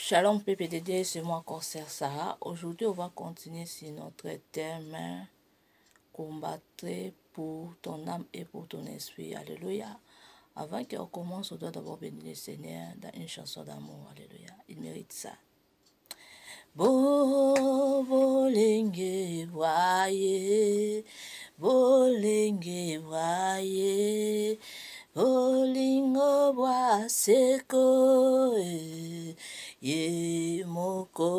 Shalom PPDD, c'est moi Corsaire Sarah. Aujourd'hui, on va continuer sur notre thème combattre pour ton âme et pour ton esprit. Alléluia. Avant qu'on commence, on doit d'abord bénir le Seigneur dans une chanson d'amour. Alléluia. Il mérite ça. Bolenge voye, bolenge voye, bolingo bwa seko, ye moko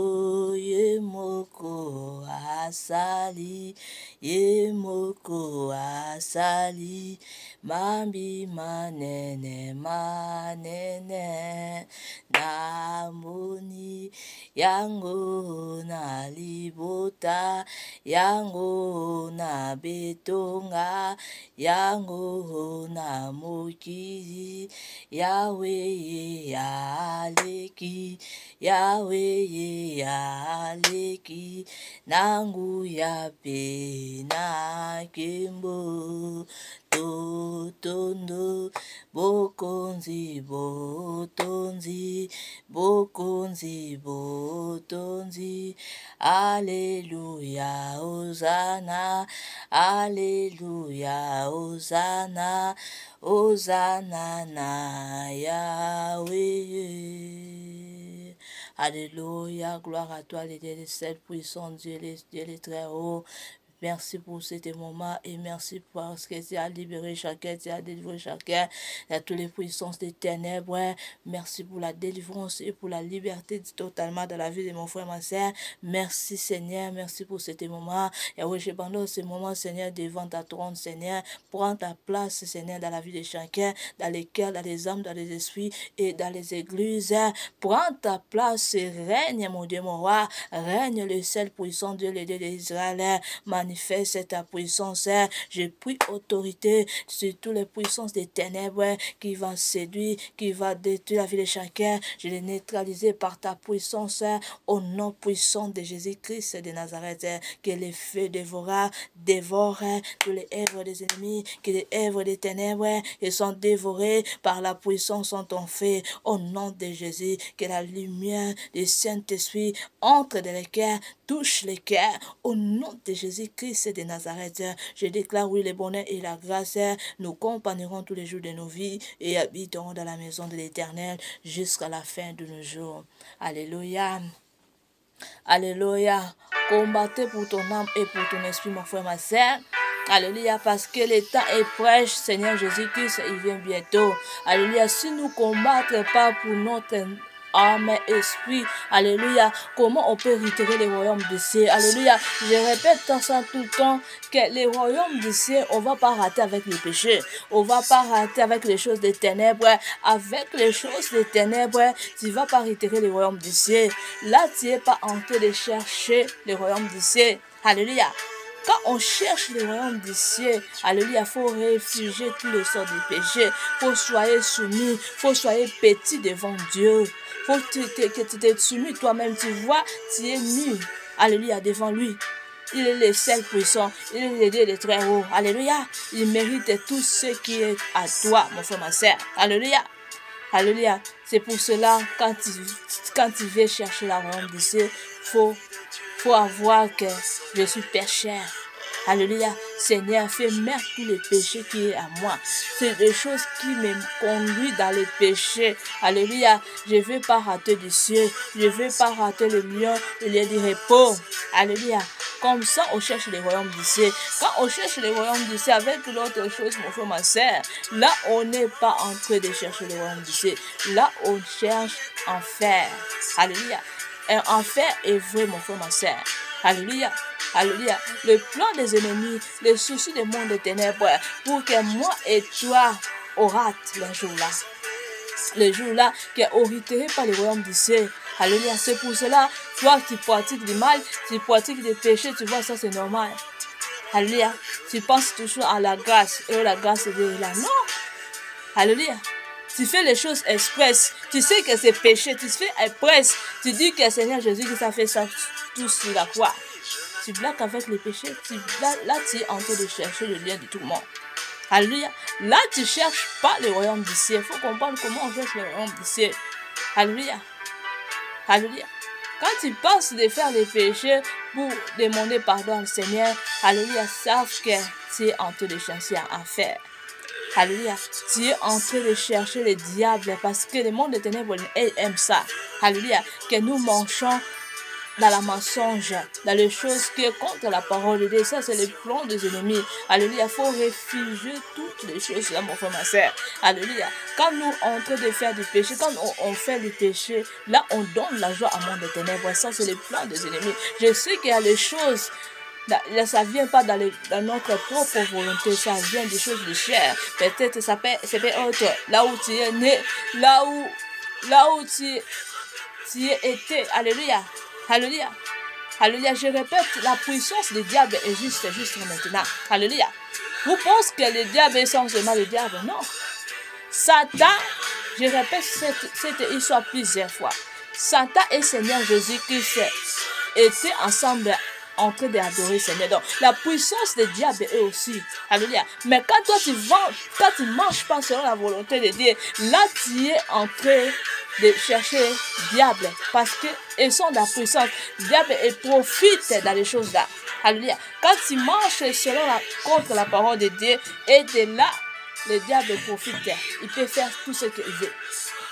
asali, ye moko asali, mambi manene manene, namoni yango na libota, yango na betonga, yango na mokili, Yahweh aleki, Yahweh aleki, nangu ya pe na kembo, totondo, bokonzi botonzi, bokonzi botonzi, Alléluia, Hosanna, Alléluia, Hosanna, Hosanna na Yahweh. Alléluia, gloire à toi, l'éternel puissant Dieu, Dieu les très haut. Merci pour ce moment et merci parce que tu as libéré chacun, tu as délivré chacun de toutes les puissances des ténèbres. Merci pour la délivrance et pour la liberté totalement dans la vie de mon frère, ma soeur. Merci Seigneur, merci pour ce moment. Et oui, je pendant ce moment, Seigneur, devant ta trône, Seigneur, prends ta place, Seigneur, dans la vie de chacun, dans les cœurs, dans les âmes, dans les esprits et dans les églises. Prends ta place et règne, mon Dieu, mon roi. Règne le seul puissant Dieu, le Dieu d'Israël. Manifeste ta puissance. Je prie autorité sur toutes les puissances des ténèbres qui va séduire, qui va détruire la vie de chacun. Je les neutralise par ta puissance au nom puissant de Jésus-Christ de Nazareth. Que les feux dévore tous les œuvres des ennemis, que les œuvres des ténèbres sont dévorées par la puissance en ton feu. Au nom de Jésus, que la lumière du Saint-Esprit entre dans les cœurs, touche les cœurs. Au nom de Jésus-Christ de Nazareth, je déclare oui le bonheur et la grâce. Nous accompagnerons tous les jours de nos vies et habiterons dans la maison de l'Éternel jusqu'à la fin de nos jours. Alléluia. Alléluia. Combattez pour ton âme et pour ton esprit, mon frère, ma soeur. Alléluia, parce que le temps est proche, Seigneur Jésus-Christ, il vient bientôt. Alléluia, si nous ne combattons pas pour notre âme et esprit, alléluia, comment on peut retirer le royaume du ciel? Alléluia, je répète ça tout le temps, que le royaume du ciel, on ne va pas rater avec le péché, on ne va pas rater avec les choses des ténèbres, avec les choses des ténèbres, tu ne vas pas retirer le royaume du ciel. Là, tu n'es pas en train de chercher le royaume du ciel. Alléluia. Quand on cherche le royaume du ciel, alléluia, il faut réfugier tous les sortes de péchés. Il faut soyez soumis, il faut soyez petit devant Dieu. Il faut que tu te soumis toi-même, tu vois, tu es nu. Alléluia, devant lui. Il est le seul puissant, il est le Dieu de très haut. Alléluia, il mérite tout ce qui est à toi, mon frère, ma soeur. Alléluia. Alléluia. C'est pour cela, quand tu veux chercher la royaume du ciel, faut avoir que je suis pécheur. Alléluia. Seigneur, fais mettre tous les péchés qui est à moi. C'est des choses qui me conduisent dans les péchés. Alléluia. Je ne veux pas rater du ciel. Je ne veux pas rater le lieu du repos. Alléluia. Comme ça, on cherche le royaume du ciel. Quand on cherche le royaume du ciel avec l'autre chose, mon frère, ma soeur, là, on n'est pas en train de chercher le royaume du ciel. Là, on cherche enfer. Alléluia. Un enfer est vrai, mon frère, ma soeur. Alléluia. Alléluia. Le plan des ennemis, les soucis du monde des ténèbres, pour que moi et toi, on rate le jour-là. Le jour-là, qu'on ne hériterait pas le royaume du ciel. Alléluia. C'est pour cela, toi, tu pratiques du mal, tu pratiques des péchés, tu vois, ça c'est normal. Alléluia. Tu penses toujours à la grâce. Et la grâce est là. Non. Alléluia. Tu fais les choses express. Tu sais que c'est péché. Tu fais express. Tu dis que Seigneur Jésus, qui a fait ça tout sur la croix. Tu blagues avec le péché. Là, tu es en train de chercher le lien de tout le monde. Alléluia. Là, tu ne cherches pas le royaume du ciel. Il faut comprendre comment on cherche le royaume du ciel. Alléluia. Alléluia. Quand tu penses de faire les péchés pour demander pardon au Seigneur, alléluia, sache que tu es en train de chercher à faire. Alléluia. Tu es en train de chercher le diable parce que le monde des ténèbres aime ça. Alléluia. Que nous marchons dans la mensonge, dans les choses qui sont contre la parole de Dieu. Ça, c'est le plan des ennemis. Alléluia. Il faut réfugier toutes les choses là, mon frère, ma soeur. Alléluia. Quand nous sommes en train de faire du péché, quand on fait du péché, là, on donne la joie au monde des ténèbres. Ça, c'est le plan des ennemis. Je sais qu'il y a des choses. Ça ne vient pas dans notre propre volonté, ça vient des choses de chair. Peut-être ça peut être là où tu es né, là où tu es été. Alléluia. Alléluia. Alléluia. Je répète, la puissance du diable est juste maintenant. Alléluia. Vous pensez que le diable est seulement le diable? Non. Satan, je répète cette histoire plusieurs fois. Satan et Seigneur Jésus-Christ étaient ensemble en train d'adorer le Seigneur. Donc, la puissance du diable est aussi. Alléluia. Mais quand toi tu marches pas selon la volonté de Dieu, là tu es en train de chercher le diable parce qu'ils sont dans la puissance. Le diable profite dans les choses là. Alléluia. Quand tu marches contre la parole de Dieu, et de là, le diable profite. Il peut faire tout ce qu'il veut.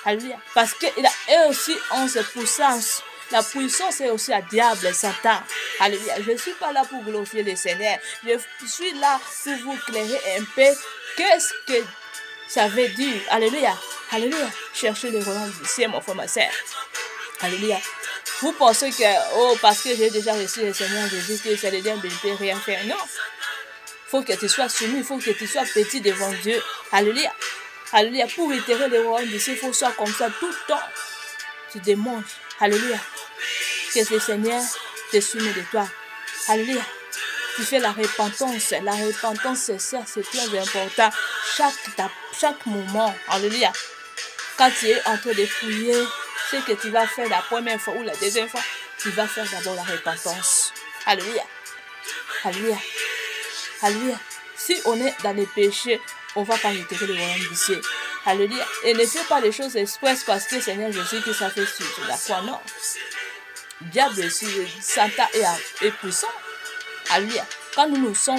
Alléluia. Parce qu'il a aussi 11 puissances. La puissance est aussi à diable, Satan. Alléluia. Je ne suis pas là pour glorifier le Seigneur. Je suis là pour vous éclairer un peu qu'est-ce que ça veut dire. Alléluia. Alléluia. Cherchez le royaume du ciel, mon frère, ma soeur. Alléluia. Vous pensez que, parce que j'ai déjà reçu le Seigneur Jésus, que c'est le diable ne peut rien faire. Non. Il faut que tu sois soumis, il faut que tu sois petit devant Dieu. Alléluia. Alléluia. Pour itérer le royaume du ciel, il faut que tu sois comme ça tout le temps. Tu demandes. Alléluia. Que le Seigneur te soumet de toi. Alléluia. Tu fais la repentance. La repentance, c'est ça, c'est très important. Chaque moment. Alléluia. Quand tu es en train de prier, ce que tu vas faire la première fois ou la deuxième fois, tu vas faire d'abord la repentance. Alléluia. Alléluia. Alléluia. Si on est dans les péchés, on ne va pas retirer le royaume du ciel. Alléluia. Et ne fais pas les choses express parce que Seigneur Jésus qui ça fait sur la croix. Non. Diable, Satan est puissant. Alléluia. Quand nous faisons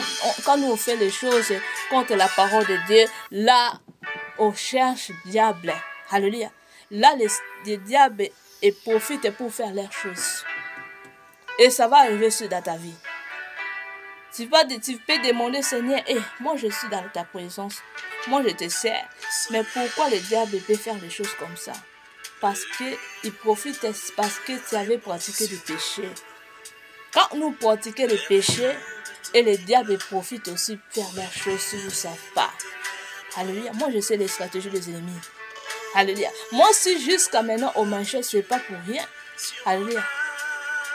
les choses contre la parole de Dieu, là, on cherche diable. Alléluia. Là, les diables profitent pour faire leurs choses. Et ça va arriver dans ta vie. Tu peux demander, Seigneur, moi je suis dans ta présence. Moi je te sers. Mais pourquoi le diable peut faire des choses comme ça? Parce qu'il profite, parce que tu avais pratiqué le péché. Quand nous pratiquons le péché, et le diable profite aussi pour faire leurs choses si vous ne savez pas. Alléluia. Moi je sais les stratégies des ennemis. Alléluia. Moi si jusqu'à maintenant au marché, ce n'est pas pour rien. Alléluia.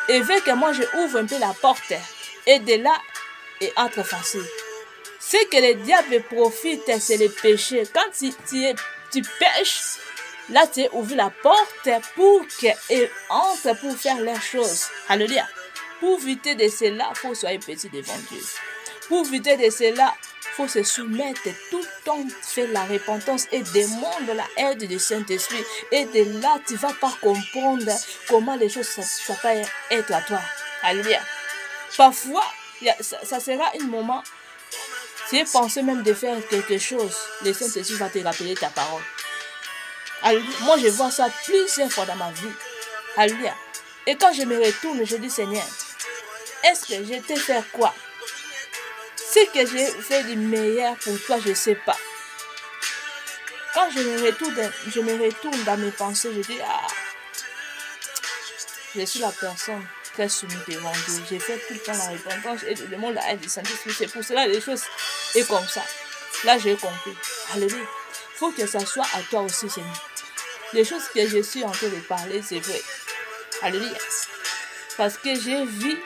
Et vu que moi je ouvre un peu la porte, et de là, et entre facile. Ce que le diable profite, c'est le péché. Quand tu pêches, là tu as ouvert la porte pour qu'il entre pour faire leurs choses. Alléluia. Pour éviter de cela, il faut soyez petit devant Dieu. Pour éviter de cela, il faut se soumettre tout le temps, faire la repentance et demander la aide du Saint-Esprit. Et de là, tu ne vas pas comprendre comment les choses ça peut être à toi. Alléluia. Parfois, ça sera un moment, tu as pensé même de faire quelque chose, le Saint-Esprit va te rappeler ta parole. Alléluia. Moi, je vois ça plusieurs fois dans ma vie. Alléluia. Et quand je me retourne, je dis, Seigneur, est-ce que je t'ai fait quoi? Ce que j'ai fait du meilleur pour toi, je ne sais pas. Quand je me retourne dans mes pensées, je dis, je suis la personne très soumise devant Dieu. J'ai fait tout le temps la repentance et je demande la aide du Saint-Esprit. C'est pour cela que les choses sont comme ça. Là, j'ai compris. Alléluia. Il faut que ça soit à toi aussi, Seigneur. Les choses que je suis en train de parler, c'est vrai. Alléluia. Parce que j'ai vu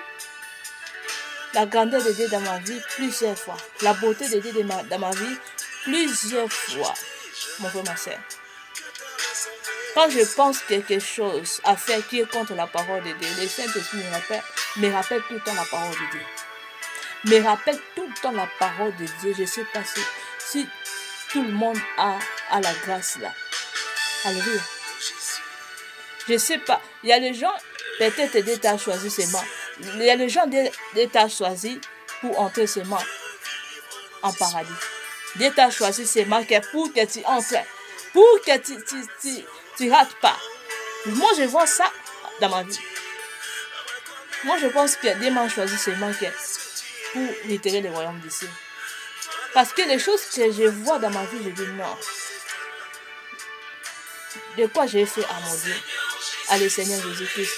la grandeur de Dieu dans ma vie plusieurs fois. La beauté de Dieu dans ma vie plusieurs fois. Mon frère, ma soeur. Quand je pense quelque chose à faire qui est contre la parole de Dieu, le Saint-Esprit me rappelle tout le temps la parole de Dieu. Me rappelle tout le temps la parole de Dieu. Je ne sais pas si tout le monde a la grâce là. Alléluia. Je ne sais pas. Il y a les gens, peut-être Dieu t'a choisi seulement. Il y a les gens, Dieu t'a choisi pour entrer seulement en paradis. Dieu t'a choisi seulement pour que tu entres, pour que tu rates pas. Moi, je vois ça dans ma vie. Moi, je pense que Dieu m'a choisi seulement pour retirer le royaume d'ici. Parce que les choses que je vois dans ma vie, je dis non. De quoi j'ai fait à mon Dieu, à le Seigneur Jésus-Christ.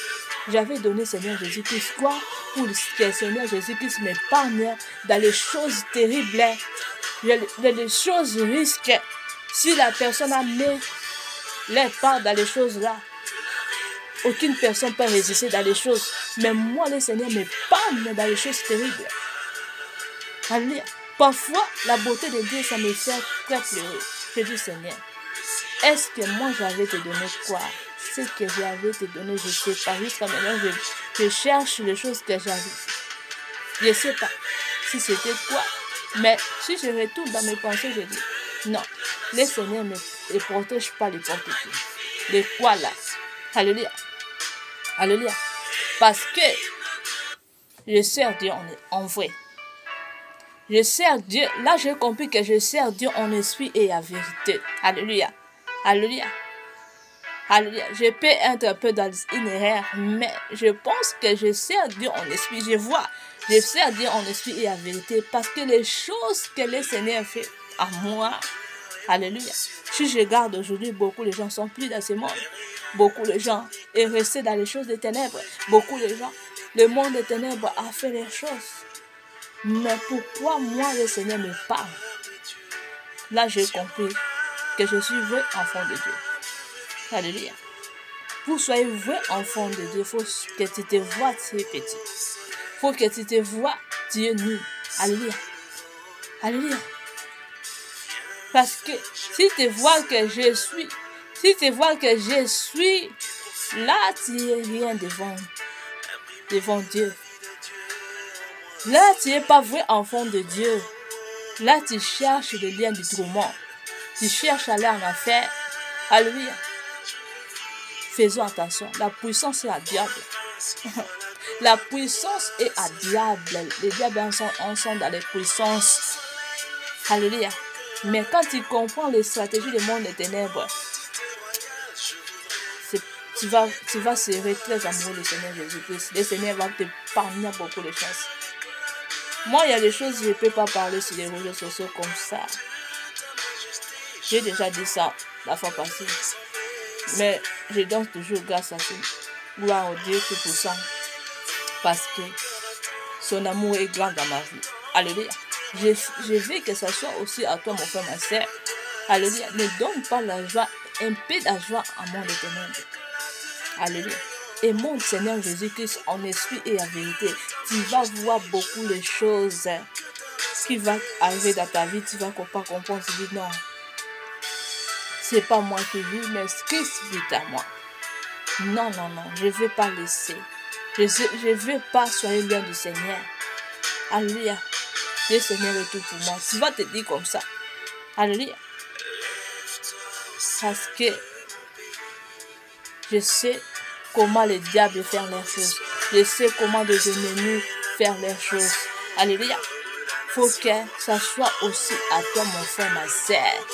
J'avais donné Seigneur Jésus-Christ quoi? Pour que le Seigneur Jésus-Christ m'épargne dans les choses terribles, dans les choses risques. Si la personne a mis les pas dans les choses là, aucune personne ne peut résister dans les choses. Mais moi, le Seigneur m'épargne dans les choses terribles. Alléluia. Parfois, la beauté de Dieu, ça me fait très pleurer. Je dis, Seigneur, est-ce que moi, j'avais te donné quoi? Ce que j'avais te donné, je ne sais pas. Jusqu'à maintenant, je cherche les choses que j'avais. Je ne sais pas si c'était quoi. Mais si je retourne dans mes pensées, je dis, non, le Seigneur ne protège pas les porte-clés. De quoi là? Alléluia. Alléluia. Parce que je sers Dieu en vrai. Je sers Dieu. Là, j'ai compris que je sers Dieu en esprit et en vérité. Alléluia. Alléluia. Alléluia. Je peux être un peu dans une erreur, mais je pense que je sers Dieu en esprit. Je sers Dieu en esprit et en vérité parce que les choses que le Seigneur fait à moi, alléluia. Si je regarde aujourd'hui, beaucoup de gens sont plus dans ce monde. Beaucoup de gens sont restés dans les choses des ténèbres. Beaucoup de gens, le monde des ténèbres a fait les choses. Mais pourquoi moi, le Seigneur me parle? Là, j'ai compris que je suis vrai enfant de Dieu. Alléluia. Pour soyez vrai enfant de Dieu, il faut que tu te vois très petit. Il faut que tu te vois Dieu nu. Alléluia. Alléluia. Parce que si tu vois que je suis, là, tu n'es rien devant Dieu. Là, tu n'es pas vrai enfant de Dieu. Là, tu cherches le lien du tourment. Tu cherches à aller en affaire. Alléluia. Faisons attention. La puissance est à diable. La puissance est à diable. Les diables en sont dans les puissances. Alléluia. Mais quand tu comprends les stratégies du monde des ténèbres, tu vas serrer très amoureux du Seigneur Jésus-Christ. Le Seigneur va te parler beaucoup de choses. Moi, il y a des choses que je ne peux pas parler sur les réseaux sociaux comme ça. J'ai déjà dit ça la fois passée. Mais je donne toujours grâce à Dieu. Gloire au Dieu Tout-Puissant. Parce que son amour est grand dans ma vie. Alléluia. Je veux que ça soit aussi à toi, mon frère, ma soeur. Alléluia. Ne donne pas la joie, un peu de joie à mon ténèbres. Alléluia. Et mon Seigneur Jésus-Christ en esprit et en vérité, tu vas voir beaucoup de choses qui vont arriver dans ta vie. Tu vas pas comprendre. Tu dis non, c'est pas moi qui vis, mais Christ vit à moi. Non, non, non, je ne veux pas laisser. Je ne veux pas soyez loin du Seigneur. Alléluia. Le Seigneur est tout pour moi. Tu vas te dire comme ça. Alléluia. Parce que je sais comment le diable fait leurs choses. Je sais comment les ennemis faire leurs choses. Alléluia. Il faut que ça soit aussi à toi, mon frère, ma soeur.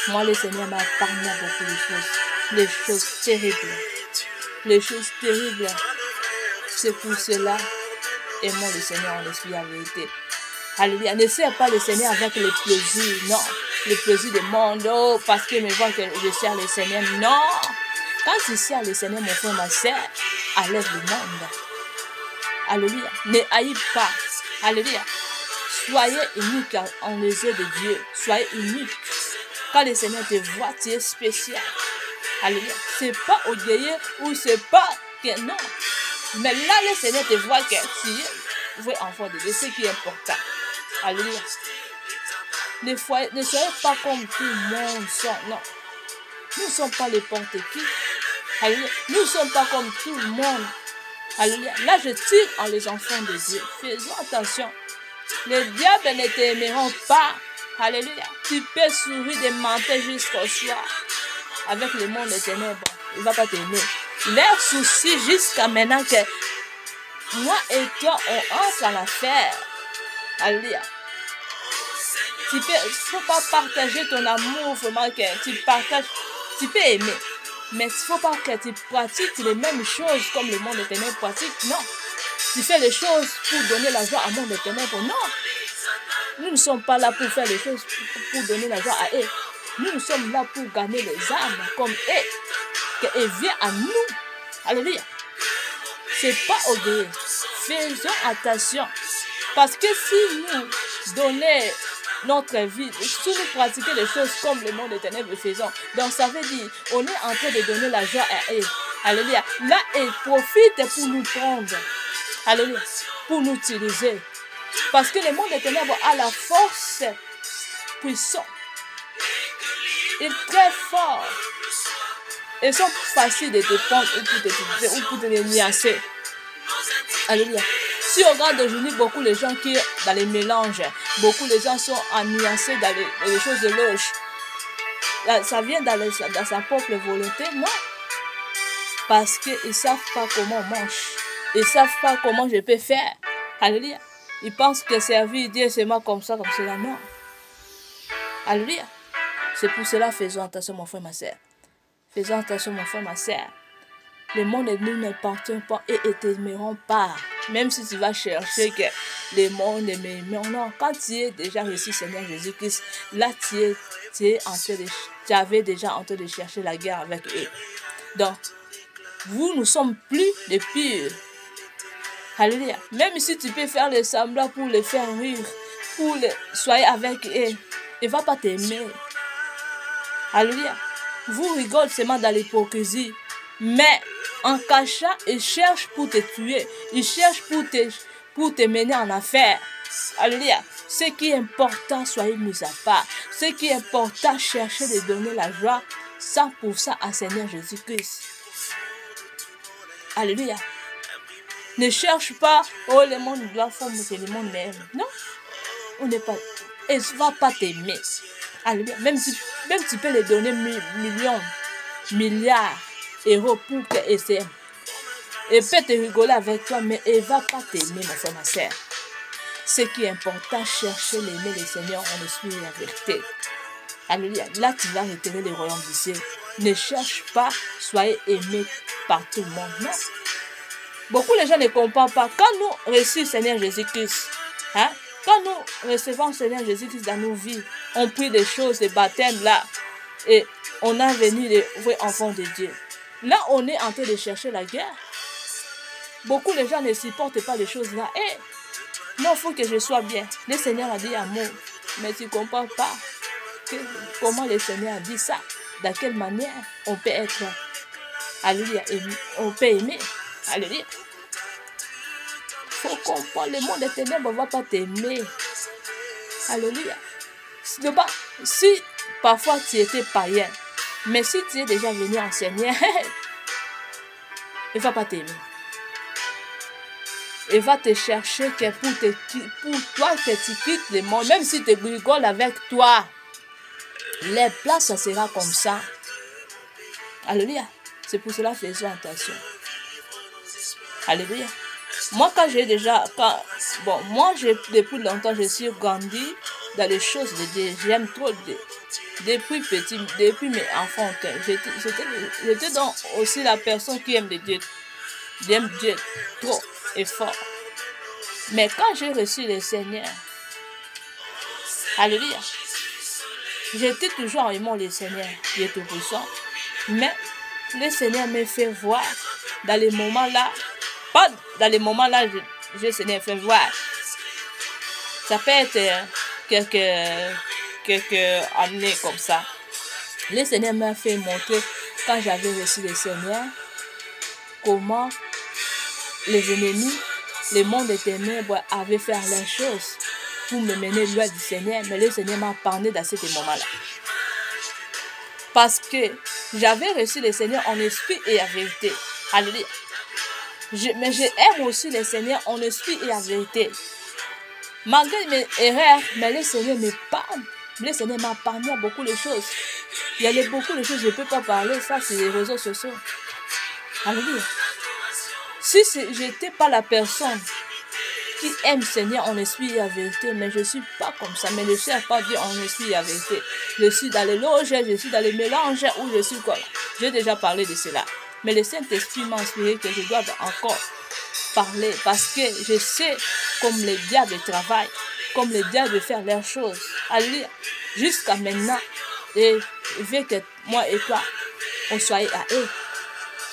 Moi, le Seigneur m'a parlé beaucoup de choses. Les choses terribles. Les choses terribles. C'est pour cela. Aimons le Seigneur en esprit en vérité. Alléluia. Ne sers pas le Seigneur avec les plaisirs. Non. Les plaisirs du monde. Oh, parce qu'il me voit que je sers le Seigneur. Non. Quand tu sers le Seigneur, mon frère, ma soeur, enlève le monde. Alléluia. Ne haïs pas. Alléluia. Soyez unique en les yeux de Dieu. Soyez unique. Quand le Seigneur te voit, tu es spécial. Alléluia. C'est pas orgueilleux ou c'est pas que non. Mais là, le Seigneur te voit que tu es vrai enfant de Dieu. C'est ce qui est important. Alléluia. Ne soyez pas comme tout le monde sont. Non. Nous ne sommes pas les porte-qui. Alléluia. Nous ne sommes pas comme tout le monde. Alléluia. Là, je tire en les enfants de Dieu. Faisons attention. Les diables ne t'aimeront pas. Alléluia. Tu peux sourire de mentir jusqu'au soir avec le monde des ténèbres. Il va pas t'aimer. Leur souci jusqu'à maintenant que moi et toi, on entre en affaire. Alléluia. Il ne faut pas partager ton amour, vraiment que tu partages. Tu peux aimer, mais il ne faut pas que tu pratiques les mêmes choses comme le monde éternel pratique. Non. Tu fais les choses pour donner la joie à monde éternel. Non. Nous ne sommes pas là pour faire les choses pour donner la joie à eux. Nous sommes là pour gagner les âmes comme eux. Qu'elles viennent à nous. Alléluia. Ce n'est pas orgueilleux. Faisons attention. Parce que si nous donnons notre vie, si nous pratiquons les choses comme le monde éternel le faisons, donc ça veut dire on est en train de donner la joie à eux. Alléluia. Là, ils profitent pour nous prendre. Alléluia. Pour nous utiliser. Parce que le monde éternel a la force puissante. Il est très fort. Ils sont faciles de te prendre ou pour t'utiliser ou pour te nuancer. Alléluia. Si on regarde aujourd'hui beaucoup les gens qui sont dans les mélanges, beaucoup les gens sont nuancés dans les choses de l'auge. Ça vient dans sa propre volonté, non. Parce qu'ils ne savent pas comment on mange. Ils ne savent pas comment je peux faire. Alléluia. Ils pensent que servir Dieu seulement comme ça, comme cela. Non. Alléluia. C'est pour cela, faisons attention, mon frère, ma soeur. Faisons attention, mon frère, ma soeur. Le monde et nous n'appartient pas et ne t'aimeront pas. Même si tu vas chercher que le monde ne m'aime. Non, quand tu es déjà reçu Seigneur Jésus-Christ, là tu avais déjà en train de chercher la guerre avec eux. Donc, vous ne sommes plus les purs. Alléluia. Même si tu peux faire le semblant pour les faire rire, pour soyez avec eux, il ne va pas t'aimer. Alléluia. Vous rigolez seulement dans l'hypocrisie. Mais en cachant, ils cherchent pour te tuer. Ils cherchent pour te mener en affaire. Alléluia. Ce qui est important, soyez mis à part. Ce qui est important, cherchez de donner la joie 100% à Seigneur Jésus-Christ. Alléluia. Ne cherche pas, oh, le monde doit faire que le monde m'aime. Non. On n'est pas. Et ne va pas t'aimer. Alléluia. Même si tu peux les donner millions, milliards d'euros pour qu'elle s'aime. Elle peut te rigoler avec toi, mais elle ne va pas t'aimer, mon frère, ma soeur. Ce qui est important, chercher l'aimer le Seigneur en esprit et en vérité. Alléluia. Là, tu vas retirer le royaume du ciel. Ne cherche pas, soyez aimés par tout le monde. Non. Beaucoup de gens ne comprennent pas. Quand nous recevons Seigneur Jésus-Christ, quand nous recevons Seigneur Jésus-Christ dans nos vies, on prie des choses, des baptêmes là, et on a venu les vrais enfants de Dieu. Là, on est en train de chercher la guerre. Beaucoup de gens ne supportent pas les choses là. Non, il faut que je sois bien. Le Seigneur a dit amour, mais tu ne comprends pas comment le Seigneur a dit ça. De quelle manière on peut être, alléluia, on peut aimer. Alléluia. Il faut comprendre, le monde des ténèbres ne va pas t'aimer. Alléluia. Si parfois tu étais païen, mais si tu es déjà venu en Seigneur, il ne va pas t'aimer. Il va te chercher que pour toi que tu quittes le monde, même si tu rigoles avec toi, les places, ça sera comme ça. Alléluia. C'est pour cela, faisons attention. Alléluia. Moi, depuis longtemps, je suis grandi dans les choses de Dieu. J'aime trop Dieu. Depuis petit, depuis mes enfants, j'étais donc aussi la personne qui aime Dieu. J'aime Dieu trop et fort. Mais quand j'ai reçu le Seigneur, alléluia, j'étais toujours en aimant le Seigneur, Dieu Tout-Puissant. Mais le Seigneur me fait voir dans les moments là, pas dans les moments là, le Seigneur fait voir. Ça peut être quelques années comme ça. Le Seigneur m'a fait montrer, quand j'avais reçu le Seigneur, comment les ennemis, le monde des ténèbres avaient fait leurs choses pour me mener loin du Seigneur. Mais le Seigneur m'a parlé dans ce moment-là. Parce que j'avais reçu le Seigneur en esprit et en vérité. Alléluia. Mais j'aime aussi le Seigneur en esprit et en vérité. Malgré mes erreurs, mais le Seigneur me parle. Le Seigneur m'a parlé à beaucoup de choses. Il y a beaucoup de choses, je ne peux pas parler, ça c'est les réseaux sociaux. Alléluia. Si je n'étais pas la personne qui aime Seigneur en esprit et en vérité, mais je ne suis pas comme ça, mais ne sers pas Dieu en esprit et en vérité. Je suis dans les loges, je suis dans les mélanges où je suis comme. J'ai déjà parlé de cela. Mais le Saint-Esprit m'a inspiré que je dois encore parler parce que je sais comme les diables travaillent, comme les diables font leurs choses. Alléluia. Jusqu'à maintenant, et je veux que moi et toi, on soit à eux.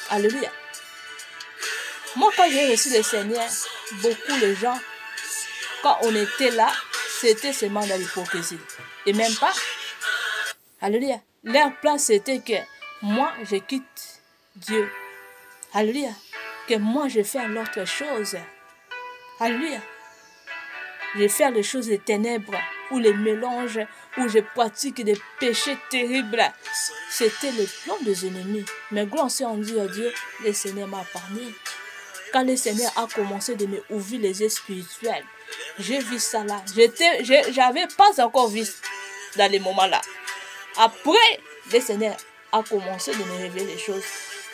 Alléluia. Moi, quand j'ai reçu le Seigneur, beaucoup de gens, quand on était là, c'était seulement dans l'hypocrisie. Et même pas. Alléluia. Leur plan, c'était que moi, je quitte Dieu. Alléluia. Que moi, je fais l'autre chose. Alléluia. Je fais les choses des ténèbres, ou les mélanges, où je pratique des péchés terribles. C'était le plan des ennemis. Mais gloire soit rendue à Dieu, le Seigneur m'a parlé. Quand le Seigneur a commencé de me ouvrir les yeux spirituels, j'ai vu ça là. J'avais pas encore vu dans les moments là. Après, le Seigneur a commencé de me révéler les choses.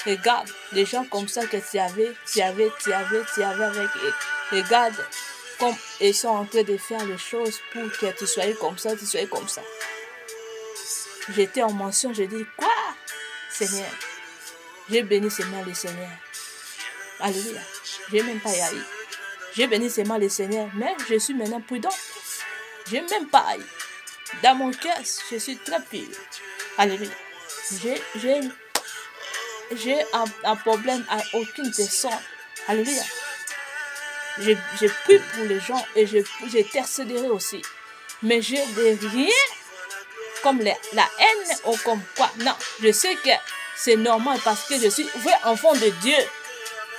Regarde, les gens comme ça que tu avais avec eux. Regarde comme ils sont en train de faire les choses pour que tu sois comme ça, tu sois comme ça. J'étais en mention, je dis, quoi, Seigneur? J'ai béni seulement le Seigneur. Alléluia. Je n'ai même pas haï. J'ai béni seulement le Seigneur, mais je suis maintenant prudent. Je n'ai même pas haï. Dans mon cœur, je suis très pur. Alléluia. J'ai un problème à aucune personne. Alléluia. J'ai pris pour les gens et j'ai intercédé aussi. Mais je n'ai rien comme la haine ou comme quoi. Non, je sais que c'est normal parce que je suis vrai enfant de Dieu.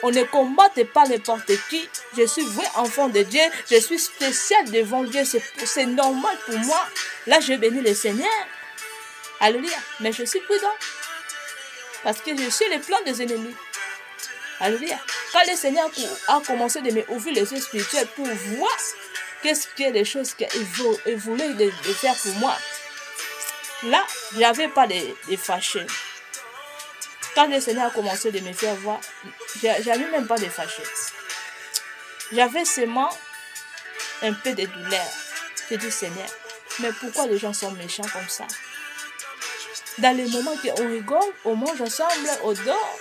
On ne combatte pas n'importe qui. Je suis vrai enfant de Dieu. Je suis spécial devant Dieu. C'est normal pour moi. Là, je bénis le Seigneur. Alléluia. Mais je suis prudent. Parce que je suis le plan des ennemis. Alléluia. Quand le Seigneur a commencé de m'ouvrir les yeux spirituels pour voir qu'est-ce que les choses qu'il voulait de faire pour moi. Là, je n'avais pas de fâcher. Quand le Seigneur a commencé de me faire voir, j'avais même pas de fâcher. J'avais seulement un peu de douleur. J'ai dit, Seigneur, mais pourquoi les gens sont méchants comme ça? Dans les moments qu'on rigole, on mange ensemble, on dort.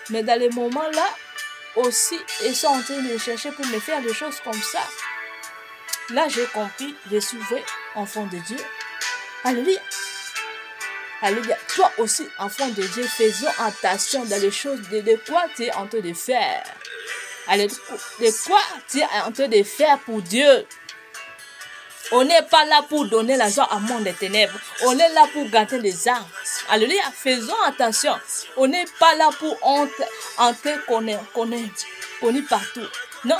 Mais dans les moments là, aussi, ils sont en train de chercher pour me faire des choses comme ça. Là, j'ai compris, je suis vrai enfant de Dieu. Alléluia. Alléluia. Toi aussi, enfant de Dieu, faisons attention dans les choses de quoi tu es en train de faire. Alléluia. De quoi tu es en train de faire pour Dieu. On n'est pas là pour donner l'argent à monde des ténèbres. On est là pour gâter les âmes. Alléluia. Faisons attention. On n'est pas là pour entrer qu'on est partout. Non.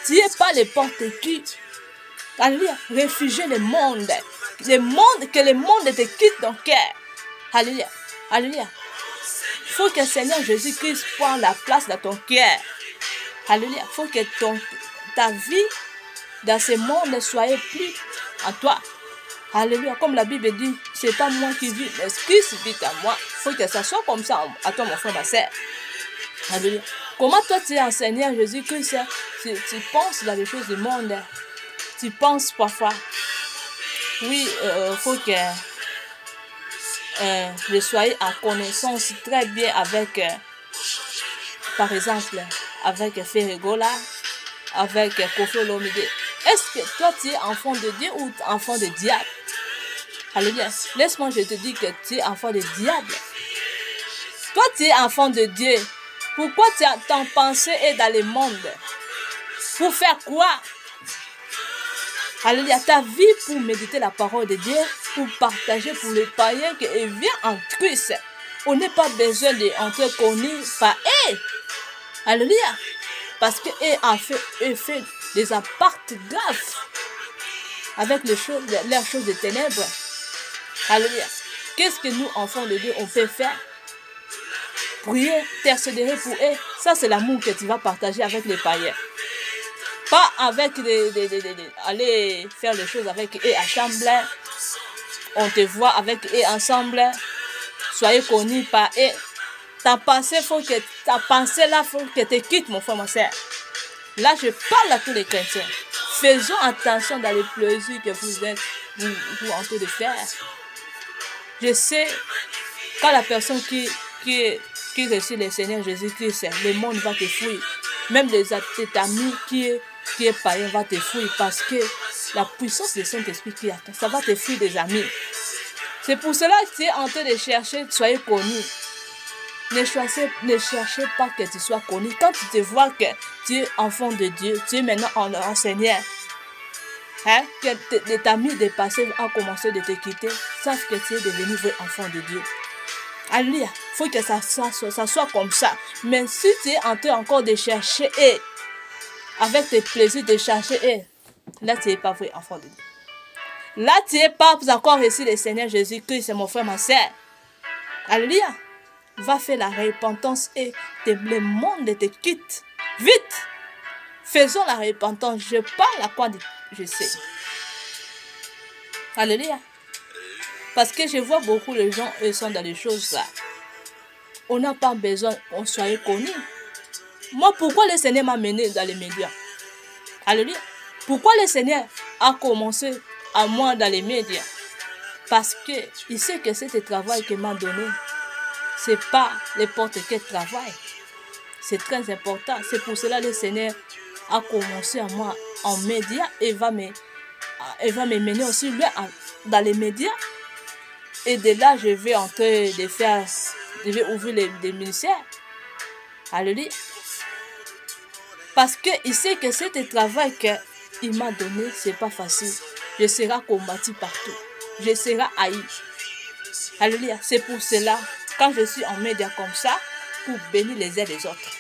Tu n'es pas les porte-qui. Alléluia. Réfugier le monde. Que le monde te quitte ton cœur. Alléluia. Alléluia. Il faut que le Seigneur Jésus-Christ prenne la place dans ton cœur. Alléluia. Il faut que ta vie dans ce monde soit plus en toi. Alléluia. Comme la Bible dit, ce n'est pas moi qui vis, mais Christ vit en moi. Il faut que ça soit comme ça à toi, mon frère, ma soeur. Alléluia. Comment toi tu es un Seigneur Jésus-Christ, tu penses dans les choses du monde. Tu penses parfois. Oui, il faut que je sois en connaissance très bien avec, par exemple, avec Ferregola, avec Kofi Olomide. Est-ce que toi tu es enfant de Dieu ou enfant de diable? Alléluia. Laisse-moi, je te dis que tu es enfant de diable. Toi tu es enfant de Dieu. Pourquoi ton pensée est dans le monde? Pour faire quoi? Alléluia. Ta vie pour méditer la parole de Dieu, pour partager pour les païens qui viennent en Christ. On n'a pas besoin d'entrer connus par eux. Alléluia. Parce qu'eux ont fait des appartes graves avec leurs choses de ténèbres. Alléluia. Qu'est-ce que nous, enfants de Dieu, on peut faire? Prier, intercéder pour eux. Ça, c'est l'amour que tu vas partager avec les païens. Pas avec aller faire les choses avec eux à Chamblin. on te voit avec eux ensemble, soyez connus par eux. Ta pensée là, faut que tu quittes, mon frère, ma soeur. Là, je parle à tous les chrétiens. Faisons attention dans les plaisirs que vous êtes en train de faire. Je sais, quand la personne qui reçoit le Seigneur Jésus-Christ, le monde va te fuir. Même tes amis qui est païen va te fuir parce que la puissance du Saint-Esprit qui attend, ça va te fuir des amis. C'est pour cela que tu es en train de chercher, soyez connu. Ne cherchez pas que tu sois connu. Quand tu te vois que tu es enfant de Dieu, tu es maintenant en Seigneur, hein, que ta vie dépassée a commencé de te quitter, sache que tu es devenu vrai enfant de Dieu. Alléluia. Il faut que ça soit comme ça. Mais si tu es en train encore de chercher, avec tes plaisirs de chercher, là tu n'es pas vrai enfant de Dieu. Là tu n'es pas encore reçu le Seigneur Jésus-Christ, c'est mon frère, ma soeur. Alléluia. Va faire la repentance et le monde te quitte. Vite. Faisons la repentance. Je parle à quoi je sais. Alléluia. Parce que je vois beaucoup de gens, eux, sont dans les choses là. On n'a pas besoin qu'on soit connus. Moi, pourquoi le Seigneur m'a mené dans les médias? Alléluia. Pourquoi le Seigneur a commencé à moi dans les médias? Parce qu'il sait que c'est le travail qu'il m'a donné. Ce n'est pas n'importe quel travail. C'est très important. C'est pour cela que le Seigneur a commencé à moi en médias et va me mener aussi lui dans les médias. Et de là, je vais entrer je vais ouvrir des ministères. Alléluia. Parce qu'il sait que c'est le travail qu'il m'a donné, ce n'est pas facile. Je serai combattu partout. Je serai haï. Alléluia. C'est pour cela, quand je suis en média comme ça, pour bénir les uns des autres.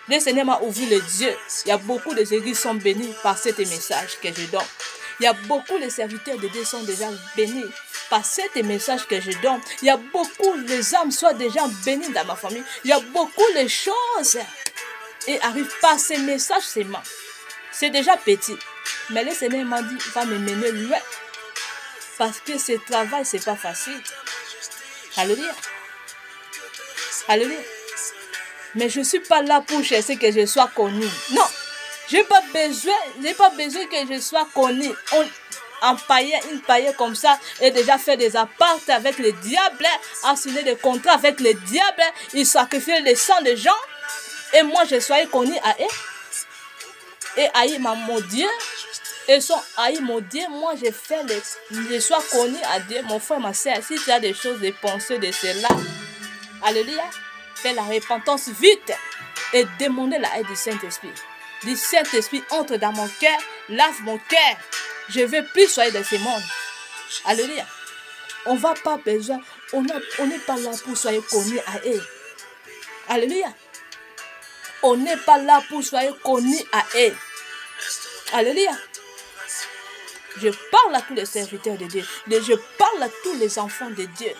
Le Seigneur m'a ouvert les yeux. Il y a beaucoup de églises qui sont bénies par ce message que je donne. Il y a beaucoup de serviteurs de Dieu qui sont déjà bénis par ce message que je donne. Il y a beaucoup de âmes sont déjà bénies dans ma famille. Il y a beaucoup de choses. Et arrive par ces messages seulement. C'est déjà petit. Mais le Seigneur m'a dit, va me mener loin. Parce que ce travail, ce n'est pas facile. Alléluia. Alléluia. Mais je ne suis pas là pour chercher que je sois connu. Non. Je n'ai pas besoin que je sois connu. Un païen comme ça, et déjà fait des appartes avec le diable, a signé des contrats avec le diable, il sacrifie le sang des gens. Et moi, je sois connu à eux. Et haï mon Dieu. Et sont haï mon Dieu. Moi, je sois connu à Dieu. Mon frère, ma soeur, si tu as des choses de penser de cela, alléluia, fais la repentance vite et demandez la aide du Saint-Esprit. Du Saint-Esprit, entre dans mon cœur, lave mon cœur. Je ne veux plus soyez dans ce monde. Alléluia. On va pas besoin, on n'est pas là pour soyez connus à eux. Alléluia. On n'est pas là pour soyez connus à eux. Alléluia. Je parle à tous les serviteurs de Dieu. Je parle à tous les enfants de Dieu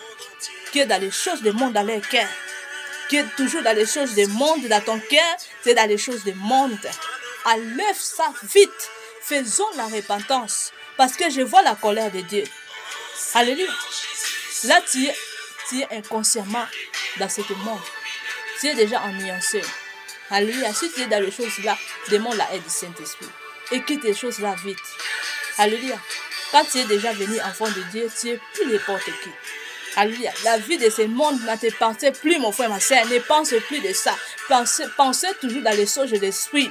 qui est dans les choses du monde dans leur cœur. Qui est toujours dans les choses du monde dans ton cœur, c'est dans les choses du monde. Enlève ça vite. Faisons la repentance. Parce que je vois la colère de Dieu. Alléluia. Là, tu es inconsciemment dans ce monde. Tu es déjà en nuancé. Alléluia. Si tu es dans les choses-là, demande la aide du Saint-Esprit. Et quitte les choses-là vite. Alléluia. Quand tu es déjà venu enfant de Dieu, tu n'es plus n'importe qui. Alléluia. La vie de ce monde ne te pense plus, mon frère, ma soeur. Ne pense plus de ça. Pensez toujours dans les choses de l'esprit.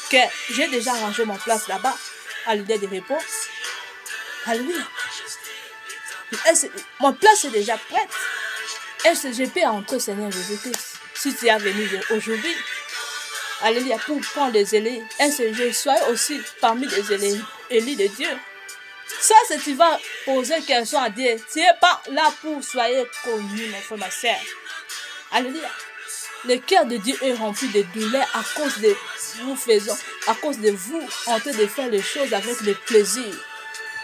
Que j'ai déjà rangé mon place là-bas, à l'idée de repos. Alléluia. Mon place est déjà prête. Est-ce que je peux entrer, Seigneur Jésus-Christ, si tu es venu aujourd'hui? Alléluia, pour prendre les élus. Est-ce que je sois aussi parmi les élus de Dieu? Ça, c'est tu vas poser question à Dieu. Tu n'es pas là pour soyez connu, mon frère, ma soeur. Alléluia. Le cœur de Dieu est rempli de douleur à cause de vous en train de faire les choses avec le plaisir.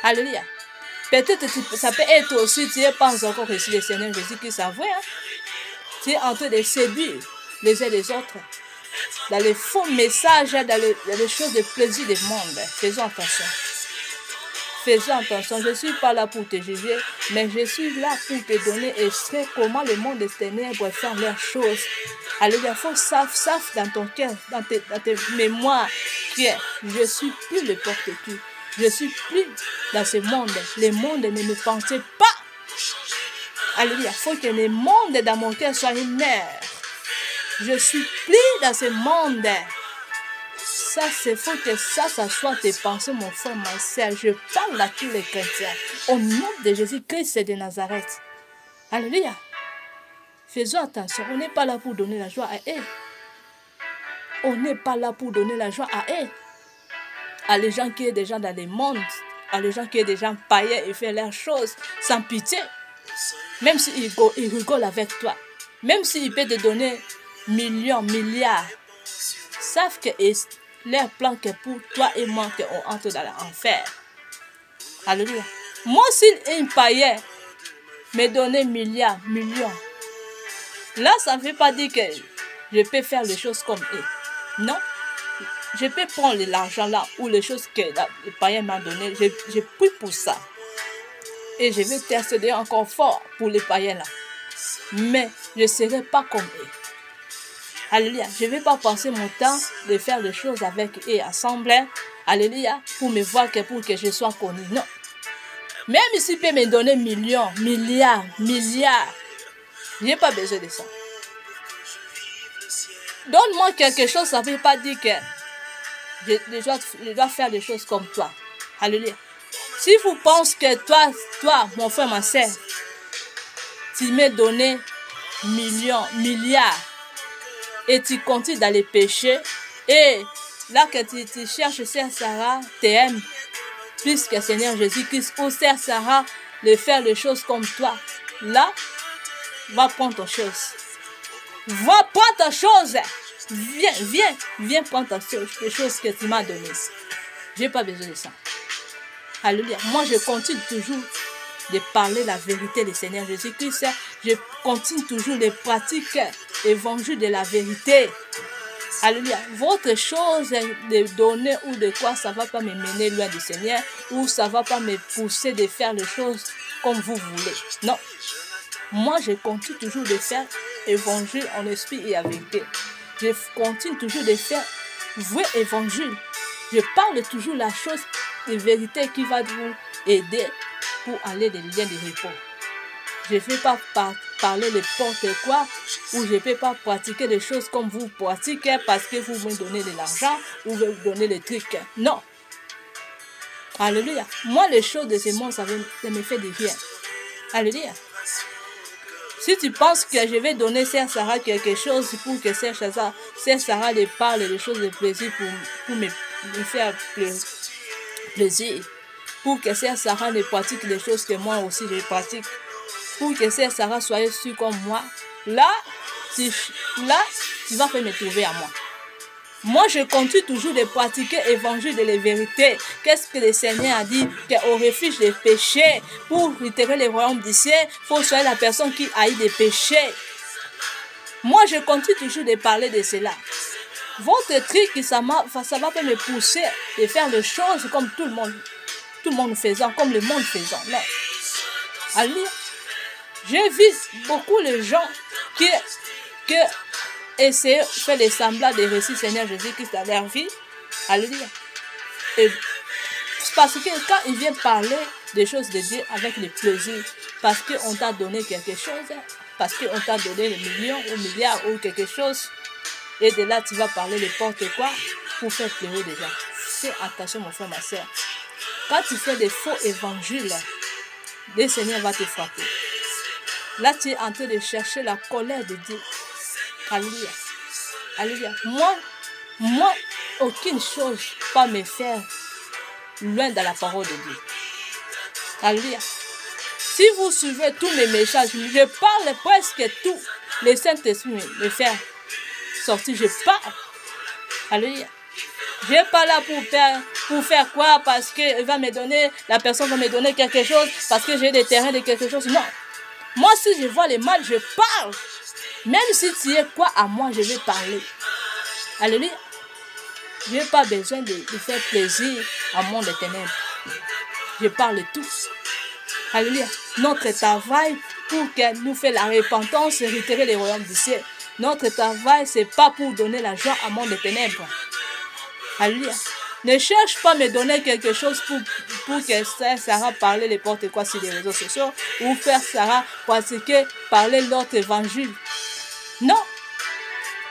Alléluia. Peut-être ça peut être aussi, tu n'es pas encore reçu le Seigneur Jésus qui s'envoie. Tu es en train de séduire les uns les autres. Dans les faux messages, dans les choses de plaisir du monde. Faisons attention. faisons attention. Je ne suis pas là pour te juger, mais je suis là pour te donner extrait comment le monde des ténèbres fait leurs choses. Alléluia, il faut savent dans ton cœur, dans tes mémoires, que je ne suis plus le porte-cul. Je ne suis plus dans ce monde. Le monde ne me pensait pas. Alléluia, il faut que le monde dans mon cœur soit une mer. Je ne suis plus dans ce monde. Ça, c'est faut que ça soit tes pensées, mon frère, ma soeur. Je parle à tous les chrétiens. Au nom de Jésus-Christ de Nazareth. Alléluia. Faisons attention. On n'est pas là pour donner la joie à eux. On n'est pas là pour donner la joie à eux. À les gens qui sont déjà dans le monde. À les gens qui sont déjà païens et font leurs choses sans pitié. Même s'ils rigolent avec toi. Même s'ils peuvent te donner millions, milliards. Savent que leur plan que pour toi et moi qu'on entre dans l'enfer. Alléluia. Moi, si un païen me donnait milliards, millions, là, ça ne veut pas dire que je peux faire les choses comme eux. Non. Je peux prendre l'argent là ou les choses que le païen m'a donné. Je prie pour ça. Et je vais intercéder encore fort pour les païens là. Mais je ne serai pas comme eux. Alléluia. Je ne vais pas passer mon temps de faire des choses avec eux ensemble. Alléluia. Pour me voir pour que je sois connu. Non. Même s'il peut me donner millions, milliards, je n'ai pas besoin de ça. Donne-moi quelque chose, ça ne veut pas dire que je dois faire des choses comme toi. Alléluia. Si vous pensez que toi, mon frère, ma soeur, tu m'as donné millions, milliards, et tu continues dans les péchés, et là que tu cherches Sœur Sarah, t'aimes, plus que Seigneur Jésus-Christ, ou Sœur Sarah, de faire les choses comme toi, là, va prendre ton chose. Va prendre ta chose. Viens prendre ta chose, les choses que tu m'as données. Je n'ai pas besoin de ça. Alléluia. Moi, je continue toujours de parler la vérité du Seigneur Jésus-Christ. Je continue toujours de pratiquer l'évangile de la vérité. Alléluia. Votre chose de donner ou de quoi, ça ne va pas me mener loin du Seigneur ou ça ne va pas me pousser de faire les choses comme vous voulez. Non. Moi, je continue toujours de faire l'évangile en esprit et en vérité. Je continue toujours de faire vrai évangile. Je parle toujours la chose de vérité qui va vous aider pour aller dans les liens de repos. Je ne vais pas parler de n'importe quoi ou je ne peux pas pratiquer des choses comme vous pratiquez parce que vous me donnez de l'argent ou vous me donnez des trucs. Non. Alléluia. Moi, les choses de ce monde, ça me fait du bien. Alléluia. Si tu penses que je vais donner Sœur Sarah quelque chose pour que Sœur Sarah lui parle des choses de plaisir pour me faire plaisir, pour que Sœur Sarah ne pratique des choses que moi aussi je pratique, pour que Sœur Sarah soit sûre comme moi, là, tu vas faire me trouver à moi. Moi, je continue toujours de pratiquer l'évangile de la vérité. Qu'est-ce que le Seigneur a dit? Qu'au refuge des péchés, pour libérer le royaume du ciel, il faut choisir la personne qui haït des péchés. Moi, je continue toujours de parler de cela. Votre truc, ça va pas me pousser de faire les choses comme tout le monde faisant, comme le monde faisant. Non. Alléluia. J'ai vu beaucoup de gens qui essayer de faire des semblables de récits Seigneur Jésus-Christ dans leur vie. Alléluia. Et parce que quand il vient parler des choses de Dieu avec le plaisir, parce qu'on t'a donné quelque chose, parce qu'on t'a donné des millions ou milliards ou quelque chose, et de là tu vas parler de n'importe quoi pour faire pleurer des gens. Fais attention mon frère, ma soeur. Quand tu fais des faux évangiles, le Seigneur va te frapper. Là tu es en train de chercher la colère de Dieu. Alléluia. Alléluia. Moi, aucune chose pas me faire loin de la parole de Dieu. Alléluia. Si vous suivez tous mes messages, je parle presque tout. Le Saint-Esprit me fait sortir, je parle. Alléluia. Je ne suis pas là pour faire quoi parce que la personne va me donner quelque chose, parce que j'ai des terrains de quelque chose. Non. Moi, si je vois le mal, je parle. Même si tu es quoi à moi, je vais parler. Alléluia. Je n'ai pas besoin de faire plaisir à mon ténèbres. je parle tout. Alléluia. Notre travail pour que nous fassions la repentance et retirer les royaumes du ciel. Notre travail, ce n'est pas pour donner la joie à monde des ténèbres. Alléluia. Ne cherche pas à me donner quelque chose pour que Sarah parle n'importe quoi sur les réseaux sociaux ou faire Sarah pratiquer, parler l'autre évangile. Non.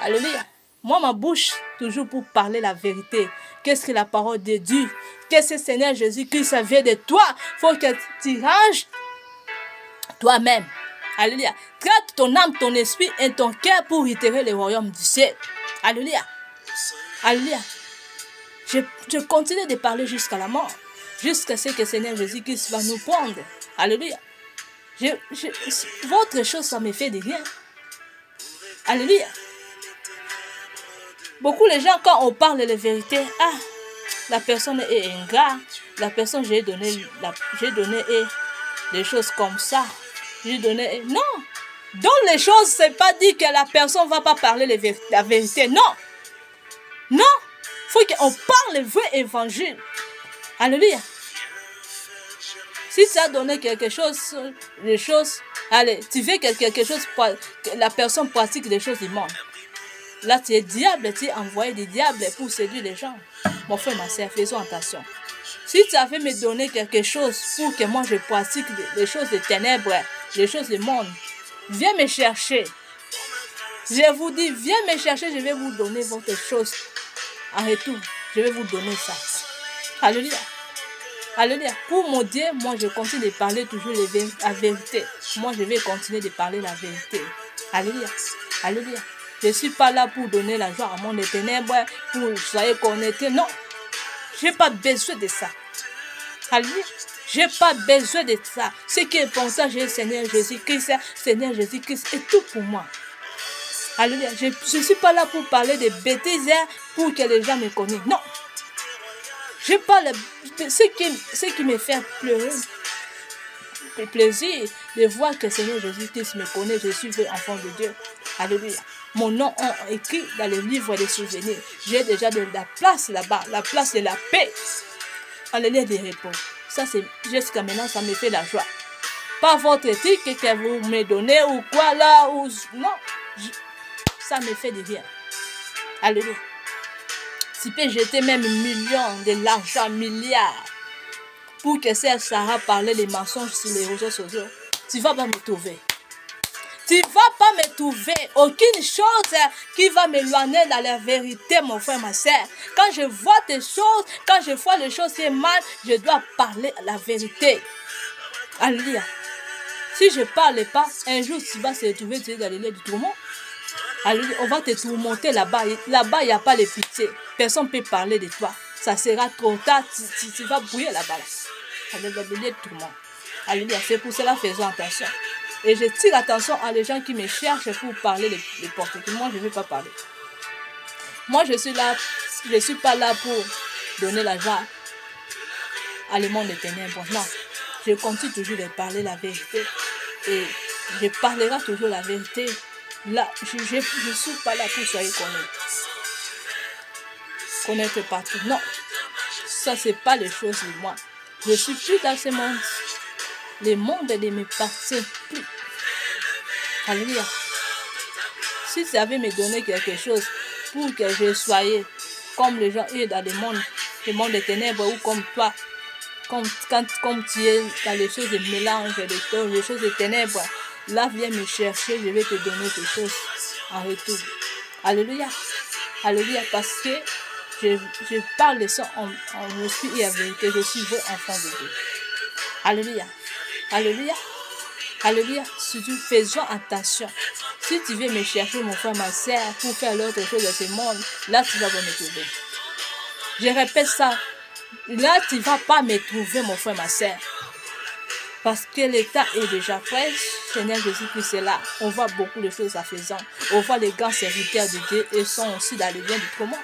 Alléluia. Moi, ma bouche, toujours pour parler la vérité. Qu'est-ce que la parole de Dieu? Qu'est-ce que Seigneur Jésus-Christ vient de toi? Il faut que tu ranges toi-même. Alléluia. Traite ton âme, ton esprit et ton cœur pour itérer le royaume du ciel. Alléluia. Alléluia. Je continue de parler jusqu'à la mort. Jusqu'à ce que Seigneur Jésus-Christ va nous prendre. Alléluia. Votre chose, ça me fait de rien. Alléluia. Beaucoup de gens, quand on parle de la vérité, la personne est ingrat, la personne, j'ai donné des choses comme ça. J'ai donné... Non. Dans les choses, ce n'est pas dit que la personne ne va pas parler la vérité. Non. Non. Il faut qu'on parle le vrai évangile. Alléluia. Si tu as donné quelque chose, les choses, allez, tu veux que quelque chose, que la personne pratique les choses du monde. Là, tu es diable, tu es envoyé du diable pour séduire les gens. Mon frère, ma soeur, faisons attention. Si tu avais me donné quelque chose pour que moi je pratique les choses des ténèbres, les choses du monde, viens me chercher. Je vous dis, viens me chercher, je vais vous donner votre chose. En retour, je vais vous donner ça. Alléluia. Alléluia. Pour mon Dieu, moi je continue de parler toujours la vérité. Moi je vais continuer de parler la vérité. Alléluia. Alléluia. Je ne suis pas là pour donner la joie à mon des ténèbres, pour que soyez connectés. Non. Je n'ai pas besoin de ça. Alléluia. Je n'ai pas besoin de ça. Ce qui est pour ça, j'ai le Seigneur Jésus-Christ. Seigneur Jésus-Christ est tout pour moi. Alléluia. Je ne suis pas là pour parler de bêtises pour que les gens me connaissent. Non. Je parle de ce qui me fait pleurer. Le plaisir de voir que le Seigneur Jésus-Christ me connaît. Je suis un enfant de Dieu. Alléluia. Mon nom est écrit dans le livre des souvenirs. J'ai déjà de la place là-bas, la place de la paix. Alléluia, des repos. Ça, c'est jusqu'à maintenant, ça me fait la joie. Pas votre éthique que vous me donnez ou quoi là, ou non. Ça me fait de rien. Alléluia. Tu peux jeter même millions de l'argent, milliards, pour que Sarah parle les mensonges sur les réseaux sociaux. Tu ne vas pas me trouver. Tu ne vas pas me trouver aucune chose qui va m'éloigner dans la vérité, mon frère, ma soeur. Quand je vois des choses, quand je vois les choses qui sont mal, je dois parler la vérité. Alléluia. Si je ne parle pas, un jour tu vas se retrouver dans les lieux du tourment. Alléluia. On va te tourmenter là-bas. Là-bas, il n'y a pas de pitié. Personne ne peut parler de toi. Ça sera trop tard. Tu vas bouillir là-bas. Alléluia, les lieux de tourment. Alléluia. C'est pour cela, faisons attention. Et je tire attention à les gens qui me cherchent pour parler les portes. Moi, je ne veux pas parler. Moi, je suis là. Je ne suis pas là pour donner la joie à le monde des ténèbres. Non. Je continue toujours de parler la vérité. Et je parlerai toujours la vérité. Là, je ne suis pas là pour soyez connaître partout. Non. Ça, ce n'est pas les choses de moi. Je suis plus dans ce monde. Le monde ne m'appartient plus. Alléluia. Si tu avais me donné quelque chose pour que je soyais comme les gens dans le monde des ténèbres ou comme toi, comme tu es dans les choses de mélange, les choses de ténèbres, là viens me chercher, je vais te donner quelque chose en retour. Alléluia. Alléluia. Parce que je parle de ça en esprit et en vérité. Je suis vrai enfant de Dieu. Alléluia. Alléluia. Alléluia. Surtout, faisons attention. Si tu veux me chercher, mon frère, ma soeur, pour faire l'autre chose de ce monde, là, tu vas pas me trouver. Je répète ça. Là, tu ne vas pas me trouver, mon frère, ma soeur. Parce que l'état est déjà prêt. Seigneur Jésus-Christ est là. On voit beaucoup de choses à faisant. On voit les grands serviteurs de Dieu et sont aussi dans les liens du commun.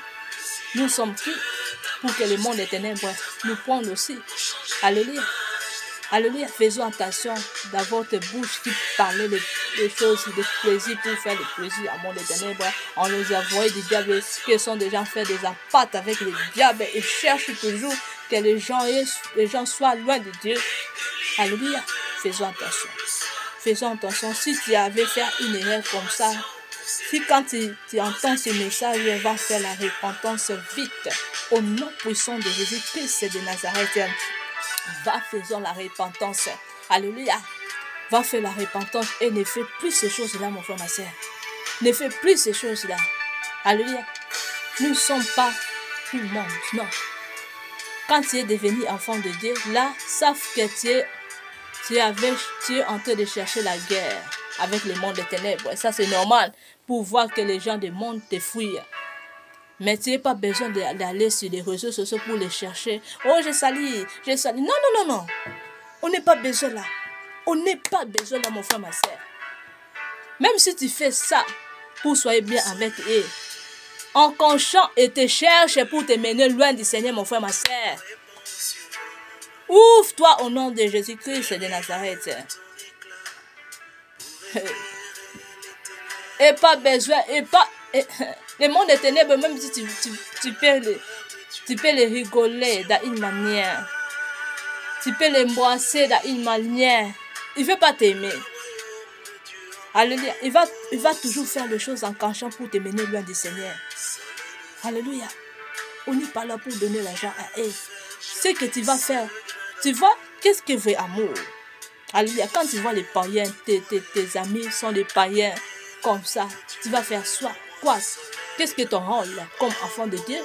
Nous sommes qui pour que le monde des ténèbres nous prenne aussi. Alléluia. Alléluia. Faisons attention dans votre bouche qui parle des choses, des plaisirs pour faire le plaisir à monde des ténèbres. On les a envoyés du diable qui sont déjà fait des appâts avec le diable et cherchent toujours que les gens soient loin de Dieu. Alléluia. Faisons attention. Faisons attention. Si tu avais fait une erreur comme ça, si quand tu entends ce message, va faire la repentance vite. Au nom puissant de Jésus-Christ de Nazareth, va faisons la repentance. Alléluia. Va faire la repentance et ne fais plus ces choses-là, mon frère, ma soeur. Ne fais plus ces choses-là. Alléluia. Nous ne sommes pas tout le monde. Non. Quand tu es devenu enfant de Dieu, là, sache que tu es en train de chercher la guerre avec le monde des ténèbres. Ça, c'est normal pour voir que les gens du monde te fuient. Mais tu n'as pas besoin d'aller sur les réseaux sociaux pour les chercher. Oh, j'ai sali. Non, non, non, non. On n'est pas besoin là. On n'est pas besoin là, mon frère, ma soeur. Même si tu fais ça pour soyez bien avec eux, en conchant et te cherche pour te mener loin du Seigneur, mon frère, ma soeur. Ouvre-toi au nom de Jésus-Christ de Nazareth. Et pas besoin, le monde des ténèbres, même si tu peux les rigoler d'une manière, tu peux l'embrasser d'une manière, il ne veut pas t'aimer. Alléluia. Il va toujours faire les choses en cachant pour te mener loin du Seigneur. Alléluia. On n'est pas là pour donner l'argent à eux. Ce que tu vas faire, tu vois, qu'est-ce que veut amour? Alléluia. Quand tu vois les païens, tes amis sont des païens comme ça, tu vas faire quoi? Qu'est-ce que ton rôle comme enfant de Dieu?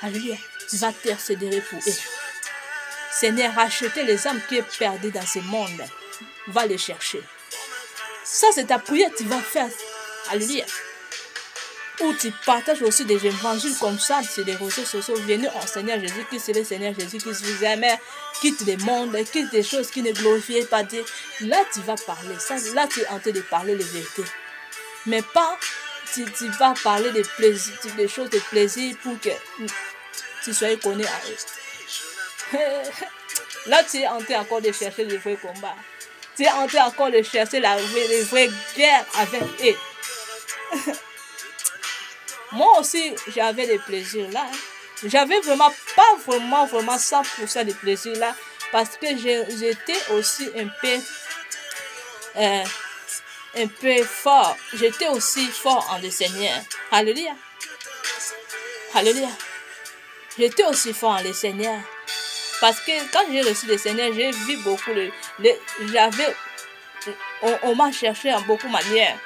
Alléluia. Tu vas t'intercéder pour eux. Seigneur, racheter les âmes qui sont perdues dans ce monde. Va les chercher. Ça, c'est ta prière, tu vas faire. Alléluia. Ou tu partages aussi des évangiles comme ça sur les réseaux sociaux. Venez au Seigneur Jésus-Christ, c'est le Seigneur Jésus-Christ vous aime. Quitte le monde, quitte des choses qui ne glorifient pas Dieu. Là, tu vas parler. Ça, là, tu es en train de parler la vérité. Mais pas, tu vas parler de plaisir, des choses de plaisir pour que tu sois connu à eux. Là, tu es en train encore de chercher le vrai combat. Tu es en train encore de chercher les vraies guerres avec eux. Moi aussi, j'avais des plaisirs là. J'avais vraiment pas vraiment 100% de plaisir là. Parce que j'étais aussi un peu fort. J'étais aussi fort en le Seigneur. Alléluia. Alléluia. J'étais aussi fort en le Seigneur. Parce que quand j'ai reçu le Seigneur, j'ai vu beaucoup. On m'a cherché en beaucoup de manières.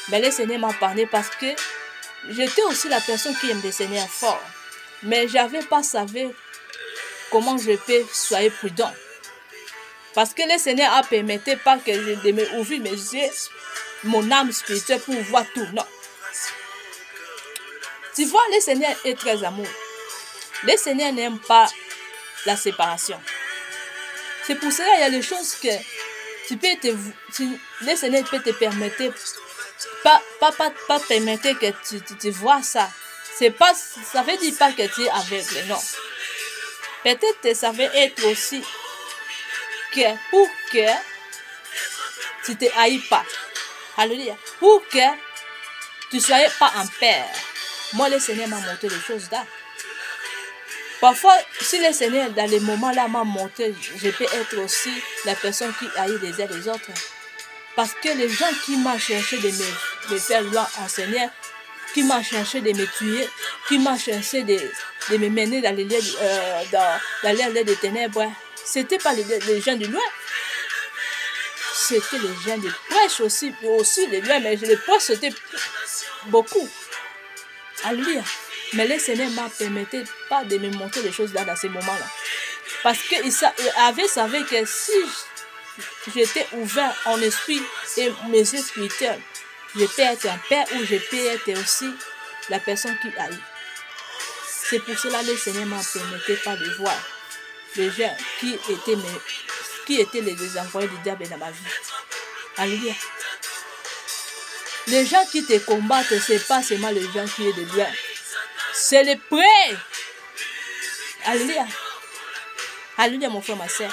Mais le Seigneur m'a parlé parce que j'étais aussi la personne qui aime le Seigneur fort. Mais je n'avais pas savé comment je peux soyez prudent. Parce que le Seigneur a permis pas que je me ouvre mes yeux, mon âme spirituelle pour voir tout. Non. Tu vois, le Seigneur est très amour. Le Seigneur n'aime pas la séparation. C'est pour cela qu'il y a des choses que le Seigneur peut te permettre, pas permettre que tu vois ça. C'est pas, ça veut dire pas que tu es aveugle, non. Peut-être ça veut être aussi que pour que tu ne te haïs pas. Alléluia. Pour que tu ne sois pas en paix. Moi, le Seigneur m'a montré les choses là. Parfois, si le Seigneur, dans les moments là, m'a montré, je peux être aussi la personne qui haït les uns les autres. Parce que les gens qui m'ont cherché de me faire loin en Seigneur, qui m'ont cherché de me tuer, qui m'ont cherché de me mener dans les lieux des ténèbres, ce n'était pas les gens du loin. C'était les gens de prêche aussi les loin, mais les prêches c'était beaucoup. Alléluia. Mais le Seigneur m'a permis pas de me montrer les choses là dans ces moments-là. Parce qu'il avait savé que si j'étais ouvert en esprit et mes yeux spirituels, je peux être un père ou je peux être aussi la personne qui haït. C'est pour cela que le Seigneur m'a permis pas de voir les gens qui étaient les désenvoyés du diable dans ma vie. Alléluia. Les gens qui te combattent, ce n'est pas seulement les gens qui sont de loin. C'est les prêts. Alléluia. Alléluia, mon frère, ma soeur.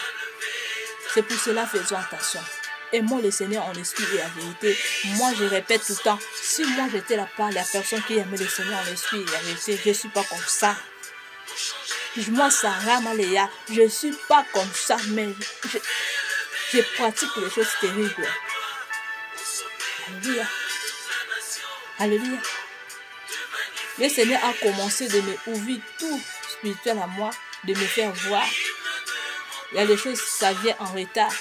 C'est pour cela faisons attention. Aimons le Seigneur en esprit et en vérité. Moi, je répète tout le temps, si moi j'étais la personne qui aimait le Seigneur en esprit et en vérité, je ne suis pas comme ça. Moi, Sarah Maléa, je ne suis pas comme ça, mais je pratique les choses terribles. Alléluia. Alléluia. Le Seigneur a commencé de me ouvrir tout spirituel à moi, de me faire voir. Il y a des choses, ça vient en retard.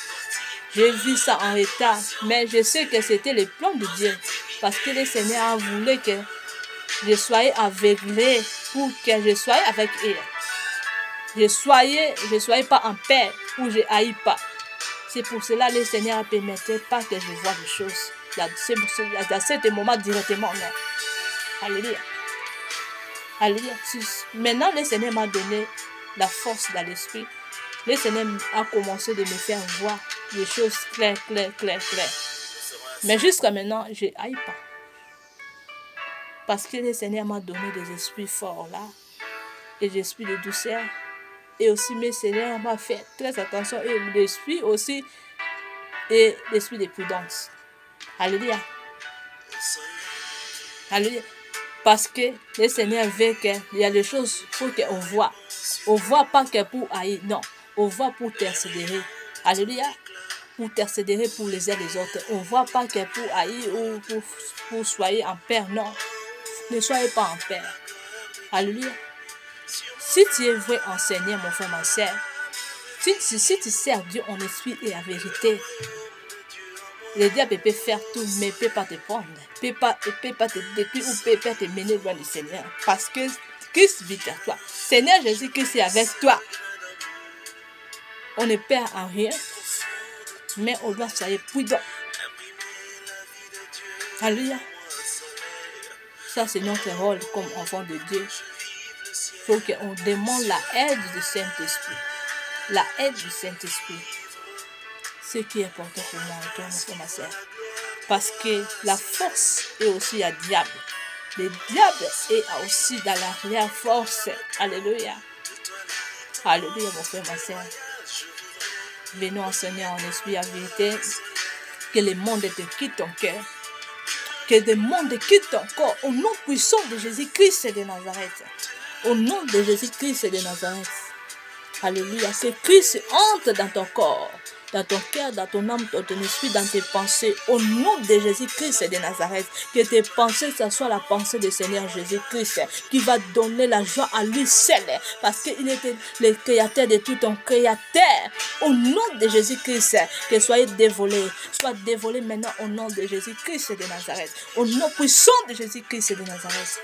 J'ai vu ça en retard, mais je sais que c'était le plan de Dieu. Parce que le Seigneur a voulu que je sois aveuglé pour que je sois avec elle. Je soyais pas en paix ou je haïs pas. C'est pour cela que le Seigneur ne permettait pas que je voie des choses. Dans ce moment directement, non. Alléluia. Alléluia. Maintenant, le Seigneur m'a donné la force dans l'esprit. Le Seigneur a commencé de me faire voir des choses claires. Mais jusqu'à maintenant, je n'aille pas. Parce que le Seigneur m'a donné des esprits forts là. Et des esprits de douceur. Et aussi, le Seigneur m'a fait très attention. Et l'esprit aussi. Et l'esprit de prudence. Alléluia. Alléluia. Parce que le Seigneur veut qu'il y a des choses pour qu'on voit. On ne voit pas que pour haïr. Non. On voit pour persévérer. Alléluia. Pour persévérer pour les uns les autres. On ne voit pas que pour haïr ou pour soyez en paix. Non. Ne soyez pas en paix. Alléluia. Si tu es vrai en Seigneur, mon frère, ma soeur, si tu sers Dieu en esprit et en vérité, le diable peut faire tout, mais ne peut pas te prendre. Ne peut pas te détruire ou ne peut pas te mener loin du Seigneur. Parce que Christ vit à toi. Seigneur Jésus-Christ est avec toi. On ne perd en rien, mais on doit soyez prudent. Alléluia. Ça, c'est notre rôle comme enfant de Dieu. Il faut qu'on demande la aide du Saint-Esprit. La aide du Saint-Esprit. Ce qui est important pour moi et toi, ma soeur. Parce que la force est aussi à diable. Le diable est aussi dans la force. Alléluia. Alléluia, mon frère, ma soeur. Venons enseigner en esprit à vérité. Que le monde te quitte ton cœur. Que le monde quitte ton corps. Au nom puissant de Jésus-Christ de Nazareth. Au nom de Jésus-Christ de Nazareth. Alléluia. Que Christ entre dans ton corps, dans ton cœur, dans ton âme, dans ton esprit, dans tes pensées. Au nom de Jésus-Christ de Nazareth. Que tes pensées, ce soit la pensée du Seigneur Jésus-Christ qui va donner la joie à lui seul. Parce qu'il était le créateur de tout ton créateur. Au nom de Jésus-Christ, que soyez dévolés. Sois dévolés maintenant au nom de Jésus-Christ de Nazareth. Au nom puissant de Jésus-Christ de Nazareth.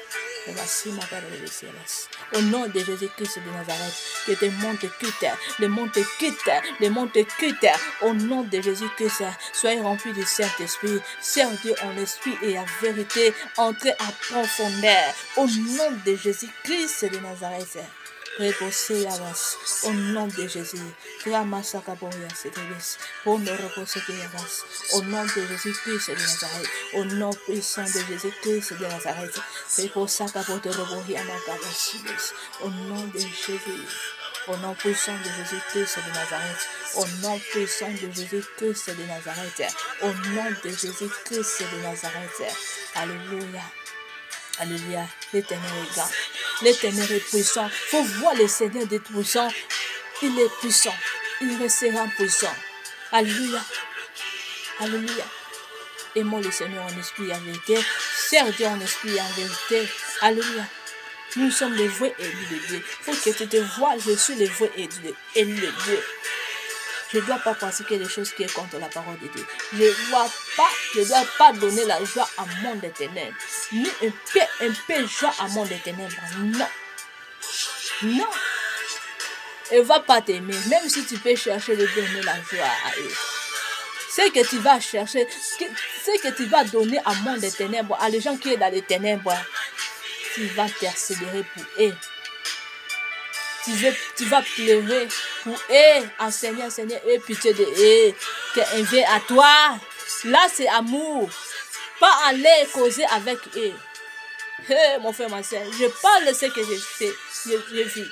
Au nom de Jésus-Christ de Nazareth, que tes mondes te quittent, les mondes te quittent, les mondes te quittent. Au nom de Jésus-Christ, soyez remplis du Saint-Esprit, servez Dieu en esprit et en vérité, entrez en profondeur. Au nom de Jésus-Christ de Nazareth. Reposez avance au nom de Jésus. Au nom de Jésus-Christ de Nazareth. Au nom puissant de Jésus-Christ de Nazareth. Au nom de Jésus. Au nom puissant de Jésus-Christ de Nazareth. Au nom puissant de Jésus-Christ de Nazareth. Au nom de Jésus-Christ de Nazareth. Alléluia. Alléluia. L'Éternel est grand. L'Éternel est puissant. Il faut voir le Seigneur d'être puissant. Il est puissant. Il restera puissant. Alléluia. Alléluia. Aimons le Seigneur en esprit et en vérité. Serve Dieu en esprit et en vérité. Alléluia. Nous sommes les vrais élus de Dieu. Il faut que tu te vois, je suis le vrai élu de Dieu. Je ne dois pas pratiquer les choses qui sont contre la parole de Dieu. Je ne dois pas donner la joie à mon des ténèbres. Ni un peu joie à mon des ténèbres. Non. Non. Elle ne va pas t'aimer. Même si tu peux chercher de donner la joie à eux. Ce que tu vas chercher, ce que tu vas donner à mon des ténèbres, à les gens qui sont dans les ténèbres, tu vas persévérer pour eux. Tu vas pleurer pour eux. Seigneur, aie pitié de eux. Qu'un vienne à toi. Là, c'est amour. Pas aller causer avec eux. Hey, mon frère, ma soeur, je parle de ce que je fais. Je vis.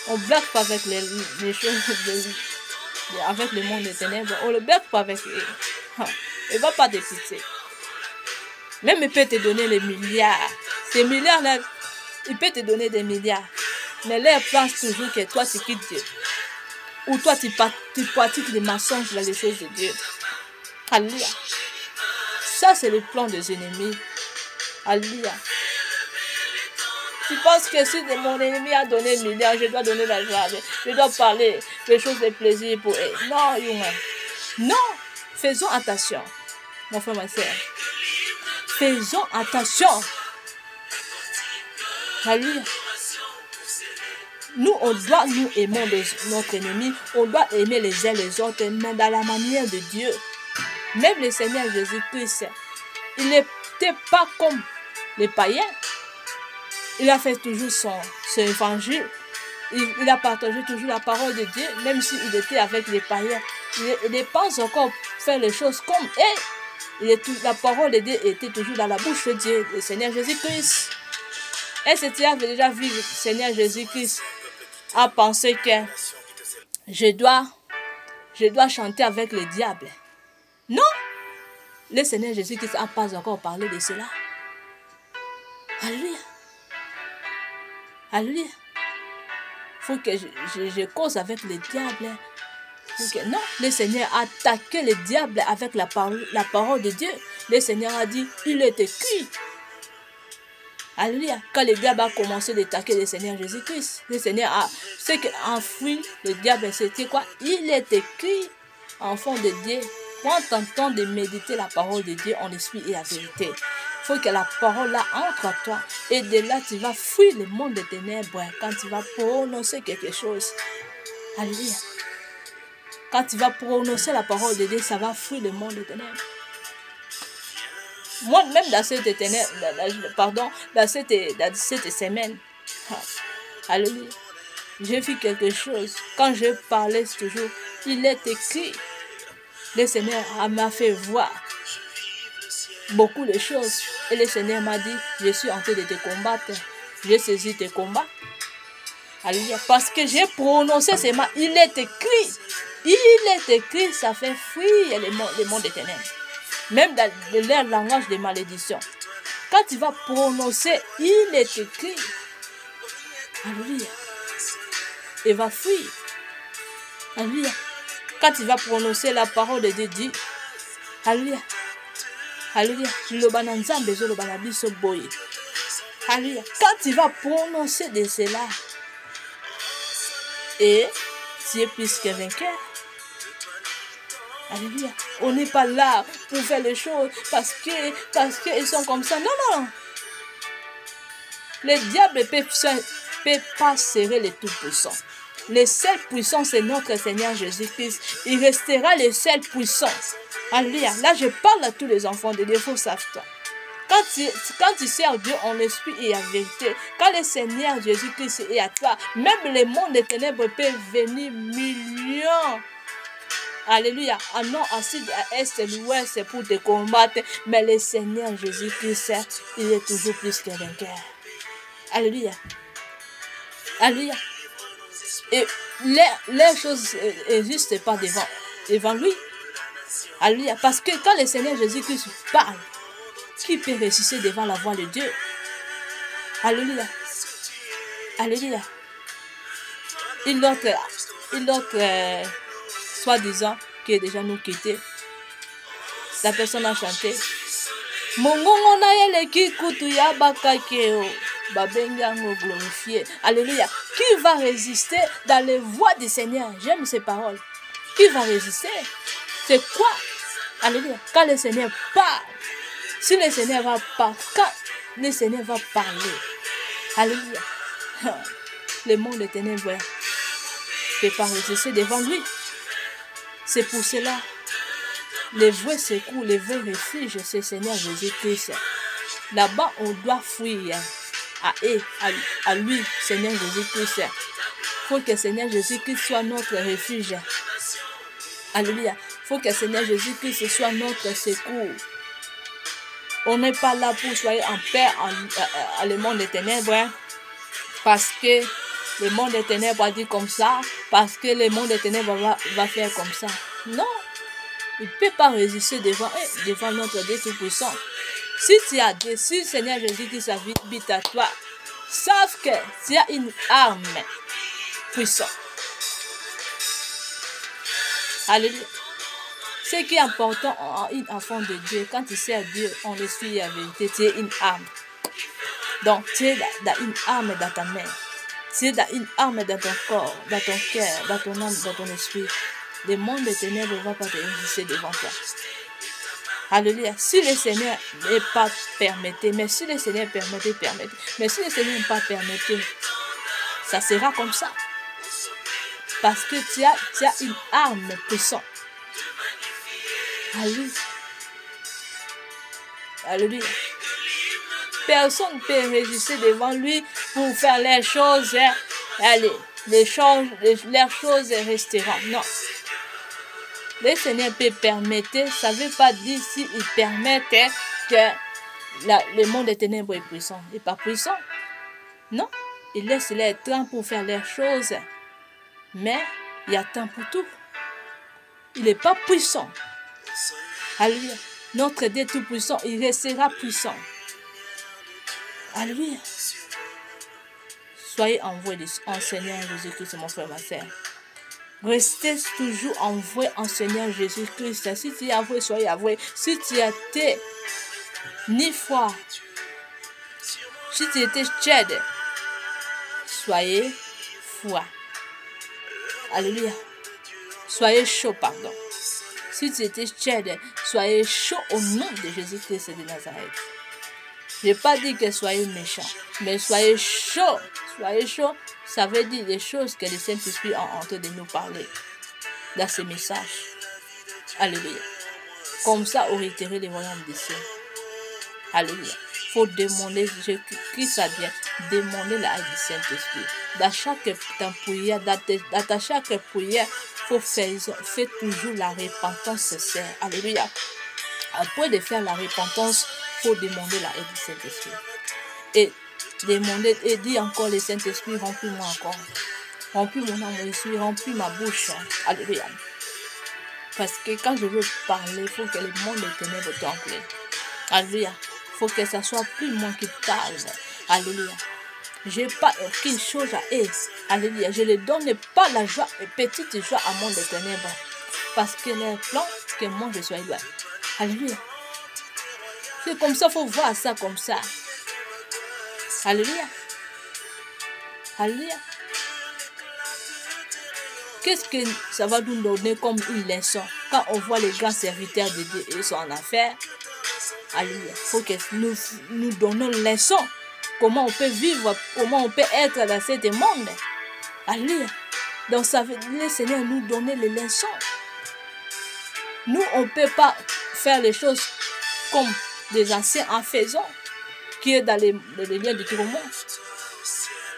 On ne blague pas avec les choses, avec le monde des ténèbres. On ne le blague pas avec eux. Il ne va pas te pitié. Même il peut te donner les milliards. Ces milliards-là, il peut te donner des milliards. Mais là, il pense toujours que toi, tu quittes Dieu. Ou toi, tu pratiques des mensonges dans les choses de Dieu. Alléluia. Ça, c'est le plan des ennemis. Alléluia. Tu penses que si mon ennemi a donné 1 milliard, je dois donner l'argent. Je dois parler des choses de plaisir pour eux. Non, Young. Non. Faisons attention, mon frère, ma soeur. Faisons attention. Alléluia. Nous, on doit nous aimer notre ennemi. On doit aimer les uns les autres, mais dans la manière de Dieu. Même le Seigneur Jésus-Christ, il n'était pas comme les païens. Il a fait toujours son évangile. Il a partagé toujours la parole de Dieu, même s'il était avec les païens. Il ne pense encore faire les choses comme eux. La parole de Dieu était toujours dans la bouche de Dieu, le Seigneur Jésus-Christ. Est-ce que tu as déjà vu le Seigneur Jésus-Christ a pensé que je dois chanter avec le diable? Non! Le Seigneur Jésus-Christ n'a pas encore parlé de cela. Alléluia. Alléluia. Il faut que je cause avec le diable. Non, le Seigneur a attaqué le diable avec la parole de Dieu. Le Seigneur a dit, il est écrit. Alléluia. Quand le diable a commencé d'attaquer le Seigneur Jésus-Christ, le Seigneur a... Ce qui a enfui le diable, c'était quoi? Il est écrit, enfant de Dieu. Prends ton temps de méditer la parole de Dieu en esprit et en vérité. Il faut que la parole là entre à toi. Et de là, tu vas fuir le monde des ténèbres quand tu vas prononcer quelque chose. Alléluia. Quand tu vas prononcer la parole de Dieu, ça va fuir le monde des ténèbres. Moi, même dans cette semaine, alléluia, j'ai vu quelque chose. Quand je parlais toujours, il est écrit. Le Seigneur m'a fait voir beaucoup de choses. Et le Seigneur m'a dit, je suis en train de te combattre. J'ai saisi tes combats. Alléluia. Parce que j'ai prononcé ces mots. Il est écrit. Il est écrit, ça fait fuir le monde des ténèbres. Même dans leur langage de malédiction. Quand tu vas prononcer, il est écrit. Alléluia. Il va fuir. Alléluia. Quand tu vas prononcer la parole de Dieu, alléluia. Alléluia. Alléluia. Quand tu vas prononcer de cela, et tu es plus que vainqueur. Alléluia. On n'est pas là pour faire les choses parce qu'ils sont comme ça. Non, non. Le diable ne peut pas serrer les tout-puissants. Le seul puissant, c'est notre Seigneur Jésus-Christ. Il restera le seul puissant. Alléluia. Là, je parle à tous les enfants de Dieu. Il faut savoir. Quand tu sers Dieu en esprit et en vérité, quand le Seigneur Jésus-Christ est à toi, même les mondes des ténèbres peuvent venir millions. Alléluia. Ah non, assis à est et l'ouest pour te combattre. Mais le Seigneur Jésus-Christ, il est toujours plus que vainqueur. Alléluia. Alléluia. Et les choses n'existent pas devant lui. Alléluia. Parce que quand le Seigneur Jésus-Christ parle, qui peut résister devant la voix de Dieu? Alléluia. Alléluia. Une autre soi-disant qui est déjà nous quitté. La personne a chanté. Mongongo na yele ki kutu ya bakakeo. Babengango glorifié. Alléluia. Qui va résister dans les voix du Seigneur? J'aime ces paroles. Qui va résister? C'est quoi? Alléluia. Quand le Seigneur parle. Si le Seigneur va parler. Quand le Seigneur va parler. Alléluia. Le monde des ténèbres ne peut pas résister devant lui. C'est pour cela. Les vrais secours, les vrais refuges, c'est le Seigneur Jésus-Christ. Là-bas, on doit fuir à lui, Seigneur Jésus-Christ. Il faut que le Seigneur Jésus-Christ soit notre refuge. Alléluia. Il faut que le Seigneur Jésus-Christ soit notre secours. On n'est pas là pour soyez en paix à le monde des ténèbres. Parce que le monde des ténèbres a dit comme ça, parce que le monde des ténèbres va faire comme ça. Non, il ne peut pas résister devant notre Dieu Tout-Puissant. Si le Seigneur Jésus-Christ habite à toi, sauf que tu as une arme puissante. Alléluia. Ce qui est important en un enfant de Dieu, quand tu sers Dieu en l'esprit et la vérité, tu es une arme. Donc, tu es une arme dans ta main. Tu es une arme dans ton corps, dans ton cœur, dans ton âme, dans ton esprit. Le monde des ténèbres ne va pas te résister devant toi. Alléluia. Si le Seigneur n'est pas permetté, mais si le Seigneur permettait, mais si le Seigneur n'est pas permetté, ça sera comme ça. Parce que tu as une arme puissante. Alléluia. Alléluia. Personne ne peut résister devant lui pour faire les choses. Allez, les choses resteront. Non. Le Seigneur peut permettre, ça ne veut pas dire s'il permet que le monde des ténèbres est puissant. Il n'est pas puissant. Non. Il laisse les temps pour faire les choses. Mais il y a temps pour tout. Il n'est pas puissant. Alléluia. Notre Dieu Tout-Puissant, il restera puissant. Alléluia. Soyez envoyés en Seigneur Jésus-Christ, mon frère, ma soeur. Restez toujours envoyés en Seigneur Jésus-Christ. Si tu es avoué, soyez avoué. Si tu étais ni foi, si tu étais tiède, soyez foi. Alléluia. Soyez chaud, pardon. Si tu étais tiède, soyez chaud au nom de Jésus-Christ de Nazareth. Je n'ai pas dit que soyez méchants, mais soyez chaud. Soyez chaud, ça veut dire les choses que le Saint-Esprit est en train de nous parler dans ces messages. Alléluia. Comme ça, on réitère les royaumes des cieux. Alléluia. Il faut demander, Jésus-Christ a bien, demander la aide du Saint-Esprit. Dans chaque prière, dans chaque prière, il faut faire toujours la repentance sincère. Alléluia. Après de faire la repentance, il faut demander la aide du Saint-Esprit. Et demander et dire encore le Saint-Esprit, remplis-moi encore. Remplis mon âme, mon esprit, remplis ma bouche. Alléluia. Parce que quand je veux parler, il faut que le monde des ténèbres t'emplisse. Alléluia. Il faut que ce soit plus moi qui parle. Alléluia. Je n'ai pas aucune chose à eux. Alléluia. Je ne donne pas la joie, petite joie à mon des ténèbres. Parce que les plans, que moi je sois loin. Alléluia. C'est comme ça, il faut voir ça comme ça. Alléluia. Alléluia. Qu'est-ce que ça va nous donner comme une leçon quand on voit les grands serviteurs de Dieu et ils sont en affaires? Alléluia. Il faut que nous donnons une leçon. Comment on peut vivre, comment on peut être dans ce monde. Alléluia. Donc ça veut dire le Seigneur nous donner les leçons. Nous, on ne peut pas faire les choses comme des anciens en faisant, qui est dans les liens du tourment.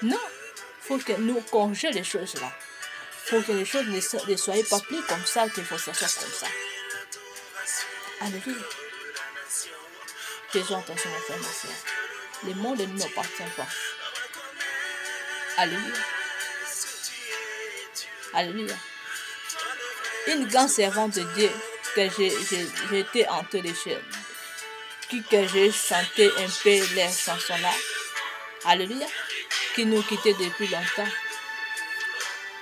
Non. Il faut que nous corrigions les choses là. Il faut que les choses ne soient pas plus comme ça qu'il faut que ça soit comme ça. Alléluia. Faisons attention, mon frère, ma soeur. Le monde ne nous appartient pas. Alléluia. Alléluia. Une grande servante de Dieu que j'étais en train de chanter, que j'ai chanté un peu les chansons là. Alléluia. Qui nous quittait depuis longtemps.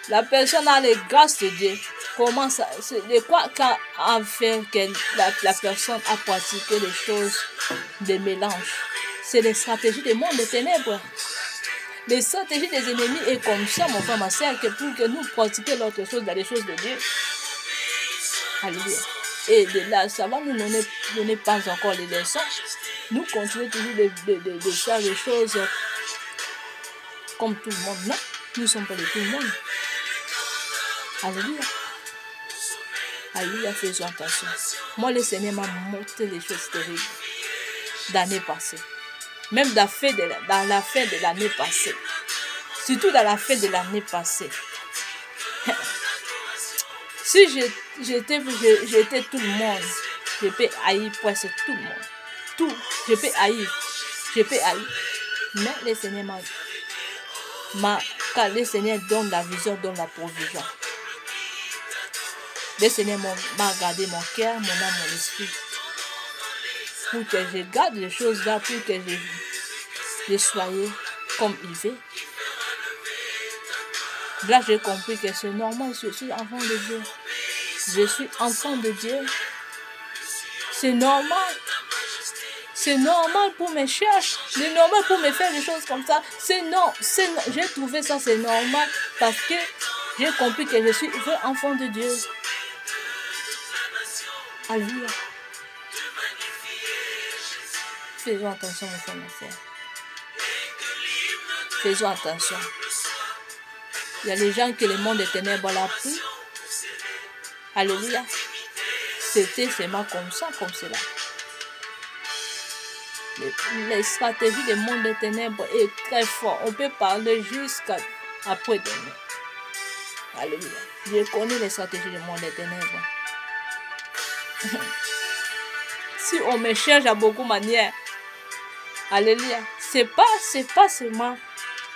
La personne a les grâces de Dieu. Comment ça, de quoi a fait que la personne a pratiqué les choses de mélange? C'est les stratégies du monde des ténèbres. Les stratégies des ennemis est comme ça, mon frère, ma soeur, que pour que nous pratiquions l'autre chose dans les choses de Dieu. Alléluia. Et de là, ça va nous donner pas encore les leçons. Nous continuons toujours de faire les choses comme tout le monde. Non, nous ne sommes pas de tout le monde. Alléluia. Alléluia, faisons attention. Moi, le Seigneur m'a montré les choses terribles d'année passée. Même dans la fin de l'année passée. Surtout dans la fin de l'année passée. Si j'étais tout le monde, je peux haïr presque tout le monde. Tout, je peux haïr. Mais le Seigneur m'a car le Seigneur donne la vision, donne la provision. Le Seigneur m'a gardé mon cœur, mon âme, mon esprit. Pour que je garde les choses là, pour que je sois comme il veut. Là, j'ai compris que c'est normal, je suis enfant de Dieu. Je suis enfant de Dieu. C'est normal. C'est normal pour mes cherches. C'est normal pour me faire des choses comme ça. C'est non. J'ai trouvé ça, c'est normal parce que j'ai compris que je suis vrai enfant de Dieu. Alléluia. Faisons attention, mes frères, mes sœurs. Faisons attention. Il y a des gens que le monde des ténèbres l'a pris. Alléluia. C'était seulement comme ça, comme cela. Les stratégies du monde des ténèbres est très fort. On peut parler jusqu'à après-demain. Alléluia. Je connais les stratégies du monde des ténèbres. Si on me cherche à beaucoup de manières, alléluia, c'est pas seulement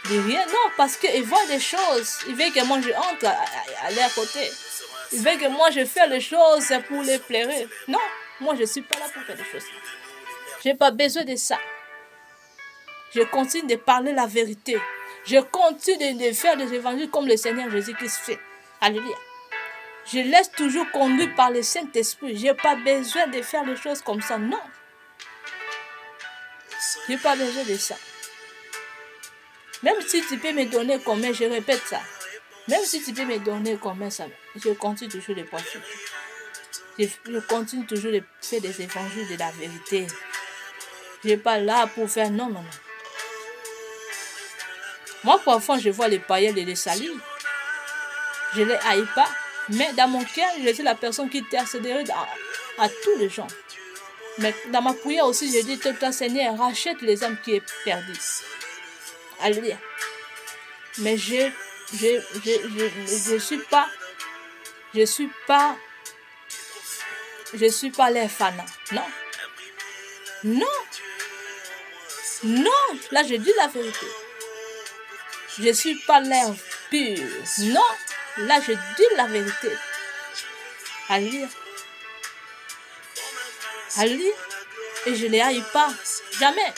de rien, non, parce qu'ils voient des choses. Ils veulent que moi je entre à leur côté. Ils veulent que moi je fasse les choses pour les plaire. Non, moi je ne suis pas là pour faire des choses. Je n'ai pas besoin de ça. Je continue de parler la vérité. Je continue de faire des évangiles comme le Seigneur Jésus-Christ fait. Alléluia. Je laisse toujours conduire par le Saint-Esprit. Je n'ai pas besoin de faire des choses comme ça. Non. Je n'ai pas besoin de ça. Même si tu peux me donner combien, je répète ça. Même si tu peux me donner combien, ça, je continue toujours de passer. Je continue toujours de faire des évangiles de la vérité. Je n'ai pas là pour faire non, non, non. Moi, parfois, je vois les païens et les salis. Je ne les haïs pas. Mais dans mon cœur, je suis la personne qui intercéderait à tous les gens. Mais dans ma prière aussi, je dis, toi, Seigneur, rachète les âmes qui sont perdues. Alléluia. Mais je suis pas les fans. Non. Non. Non. Là, je dis la vérité. Je suis pas l'air pur. Non. Là, je dis la vérité. Alléluia. Alléluia. Et je ne les haïs pas. Jamais.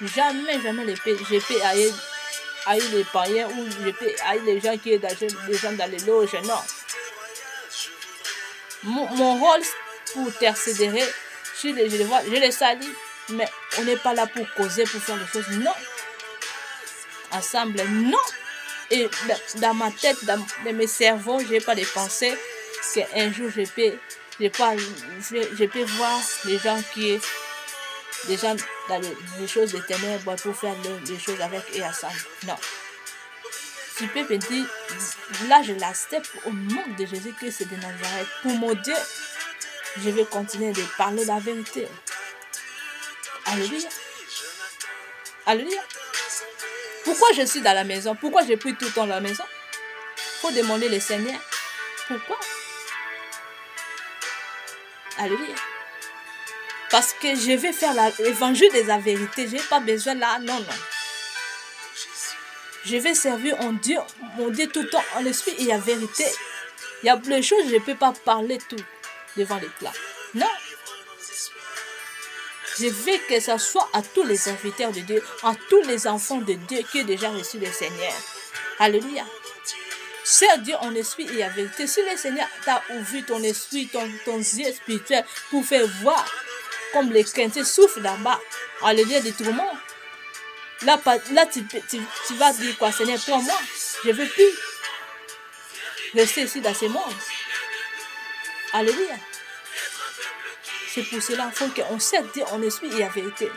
Jamais je peux haïr les païens ou je peux haïr les gens qui sont dans les loges. Non. Mon rôle pour intercéder, je les vois, je les salue, mais on n'est pas là pour causer, pour faire des choses. Non. Ensemble, non. Et dans ma tête, dans mes cerveaux, je n'ai pas de pensée qu'un jour je peux voir les gens dans les choses des ténèbres pour faire les choses avec eux ensemble. Non. Tu peux me dire, là je l'accepte au nom de Jésus-Christ de Nazareth. Pour mon Dieu, je vais continuer de parler la vérité. Alléluia. Alléluia. Pourquoi je suis dans la maison? Pourquoi je prie tout le temps dans la maison? Il faut demander le Seigneur. Pourquoi? Alléluia. Parce que je vais faire l'évangile de la vérité. Je n'ai pas besoin là. Non, non. Je vais servir mon Dieu tout le temps en esprit et en vérité. Il y a des choses, je ne peux pas parler tout devant les plats. Non. Je veux que ce soit à tous les serviteurs de Dieu, à tous les enfants de Dieu qui ont déjà reçu le Seigneur. Alléluia. Sers Dieu en esprit et en vérité. Si le Seigneur t'a ouvert ton esprit, ton yeux spirituel pour faire voir comme les chrétiens souffrent là-bas, alléluia, des tourments. Là tu vas dire quoi, Seigneur, prends-moi. Je ne veux plus rester ici dans ce monde. Alléluia. C'est pour cela qu'il faut qu'on sert Dieu en esprit et en vérité.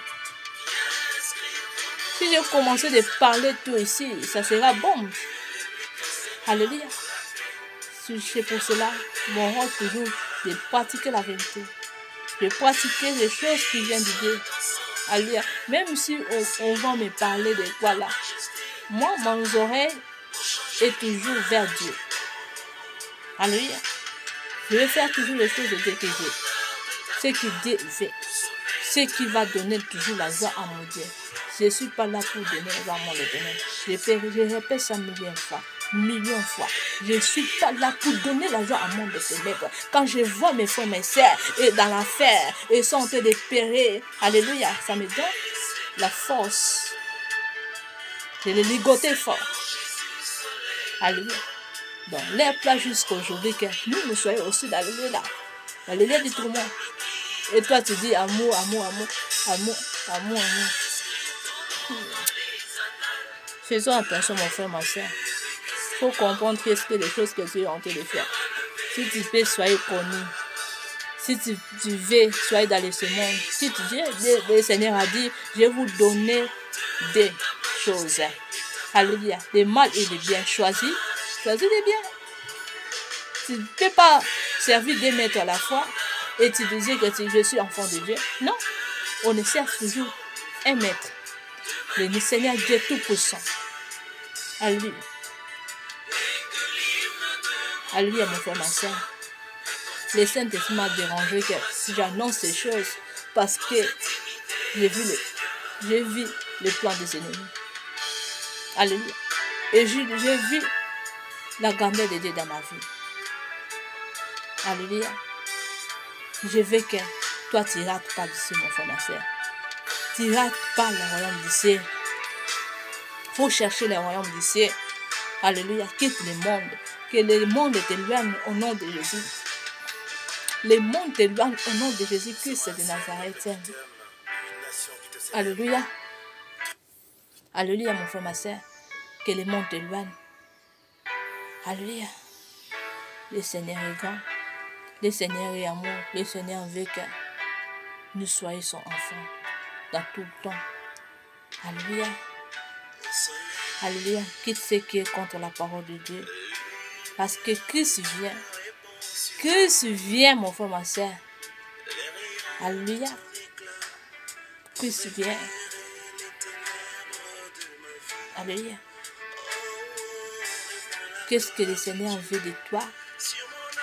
Si je commence de parler tout ici, ça sera bon. Alléluia. C'est pour cela mon rôle toujours de pratiquer la vérité. De pratiquer les choses qui viennent de Dieu. Alléluia. Même si on va me parler de quoi là. Moi, mon oreille est toujours vers Dieu. Alléluia. Je vais faire toujours les choses de Dieu que je veux. Ce qui Dieu fait. Ce qui va donner toujours la joie à mon Dieu. Je ne suis pas là pour donner la joie à mon éternel. Je répète ça millions de fois. Je ne suis pas là pour donner la joie à mon éternel. Quand je vois mes frères, mes sœurs, et dans l'affaire, ils sont en train de périr. Alléluia, ça me donne la force de les ligoter fort. Alléluia. Donc, l'air plat jusqu'à aujourd'hui que nous soyons aussi dans le lien du tourment. Et toi, tu dis amour, amour, amour, amour, amour, amour. Faisons attention, mon frère, ma soeur. Il faut comprendre qu'est-ce que les choses que tu es en train de faire. Si tu peux, soyez connu. Si tu veux, soyez dans ce monde. Si tu dis, le Seigneur a dit, je vais vous donner des choses. Alléluia. Le mal et le bien. Choisis les biens. Tu ne peux pas servir des maîtres à la fois et tu disais que je suis enfant de Dieu. Non. On ne sert toujours un maître. Le Seigneur Dieu Tout-Puissant. Alléluia. Alléluia, mon frère, ma soeur. Le Saint-Esprit m'a dérangé que j'annonce ces choses parce que j'ai vu le plan des ennemis. Alléluia. Et j'ai vu la grandeur de Dieu dans ma vie. Alléluia. Je veux que toi, tu ne rates pas d'ici, mon frère, ma soeur. Tu ne rates pas le royaume d'ici. Il faut chercher le royaume d'ici. Alléluia. Quitte le monde. Que le monde t'éloigne au nom de Jésus. Le monde t'éloigne au nom de Jésus-Christ de Nazareth. Alléluia. Alléluia, mon frère, ma soeur. Que le monde t'éloigne. Alléluia. Le Seigneur est grand. Le Seigneur est amour. Le Seigneur veut que nous soyons son enfant dans tout le temps. Alléluia. Alléluia. Quitte ce qui est contre la parole de Dieu. Parce que Christ vient. Christ vient, mon frère, ma soeur. Alléluia. Christ vient. Alléluia. Qu'est-ce que le Seigneur veut de toi?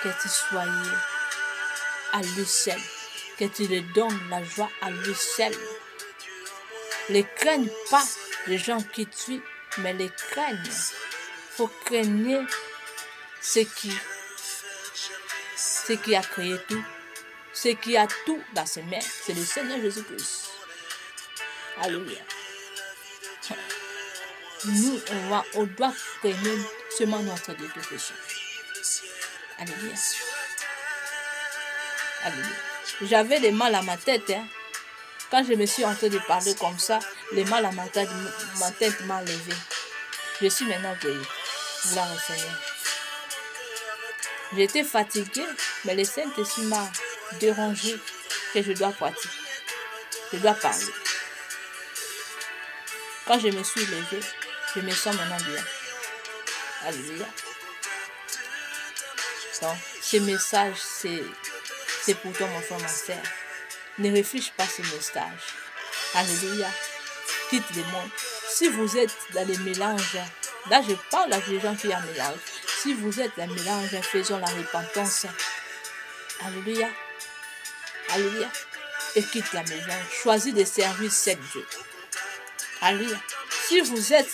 Que tu sois à lui seul. Que tu lui donnes la joie à lui seul. Ne craigne pas les gens qui tuent, mais les craigne. Il faut craigner ce qui a créé tout. Ce qui a tout dans ses mains. C'est le Seigneur Jésus-Christ. Alléluia. Nous, on doit craigner seulement notre Dieu tout péché. Alléluia. Alléluia. J'avais des mal à ma tête. Quand je me suis en train de parler comme ça, les mal à ma tête m'a levé. Je suis maintenant guéri. Gloire au Seigneur. J'étais fatiguée, mais le Saint-Esprit m'a dérangé que je dois pratiquer. Je dois parler. Quand je me suis levée, je me sens maintenant bien. Alléluia. Donc, ce message, c'est pour toi, mon frère, ma soeur. Ne réfléchis pas ce message. Alléluia. Quitte le monde. Si vous êtes dans les mélanges, là je parle à des gens qui ont un mélange. Si vous êtes dans le mélange, faisons la repentance. Alléluia. Alléluia. Et quitte la maison. Choisis de servir seul Dieu. Alléluia. Si vous êtes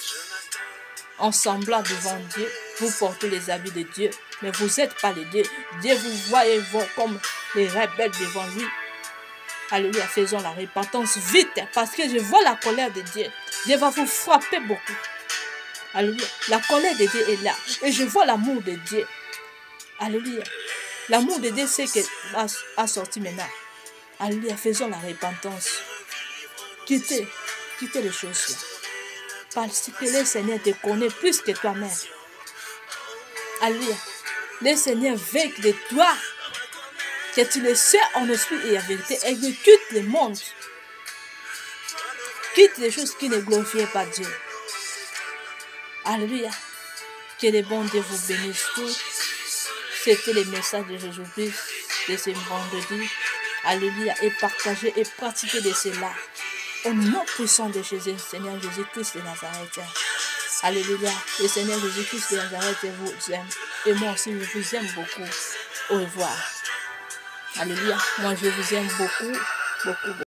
ensemble devant Dieu, vous portez les habits de Dieu, mais vous n'êtes pas les dieux. Dieu vous voit et voit comme les rebelles devant lui. Alléluia, faisons la repentance vite, parce que je vois la colère de Dieu. Dieu va vous frapper beaucoup. Alléluia, la colère de Dieu est là, et je vois l'amour de Dieu. Alléluia, l'amour de Dieu, c'est qu'il a sorti maintenant. Alléluia, faisons la repentance. Quittez les choses là. Parce que le Seigneur te connaît plus que toi-même. Alléluia. Le Seigneur veut de toi que tu le sais en esprit et en vérité et que quitte le monde. Quitte les choses qui ne glorifient pas Dieu. Alléluia. Que le bon Dieu vous bénisse tous. C'était le message de Jésus-Christ de ce vendredi. Alléluia. Et partagez et pratiquez de cela. Au nom puissant de Jésus, Seigneur Jésus-Christ de Nazareth. Alléluia. Le Seigneur Jésus-Christ de Nazareth vous aime. Et moi aussi, je vous aime beaucoup. Au revoir. Alléluia. Moi, je vous aime beaucoup, beaucoup, beaucoup.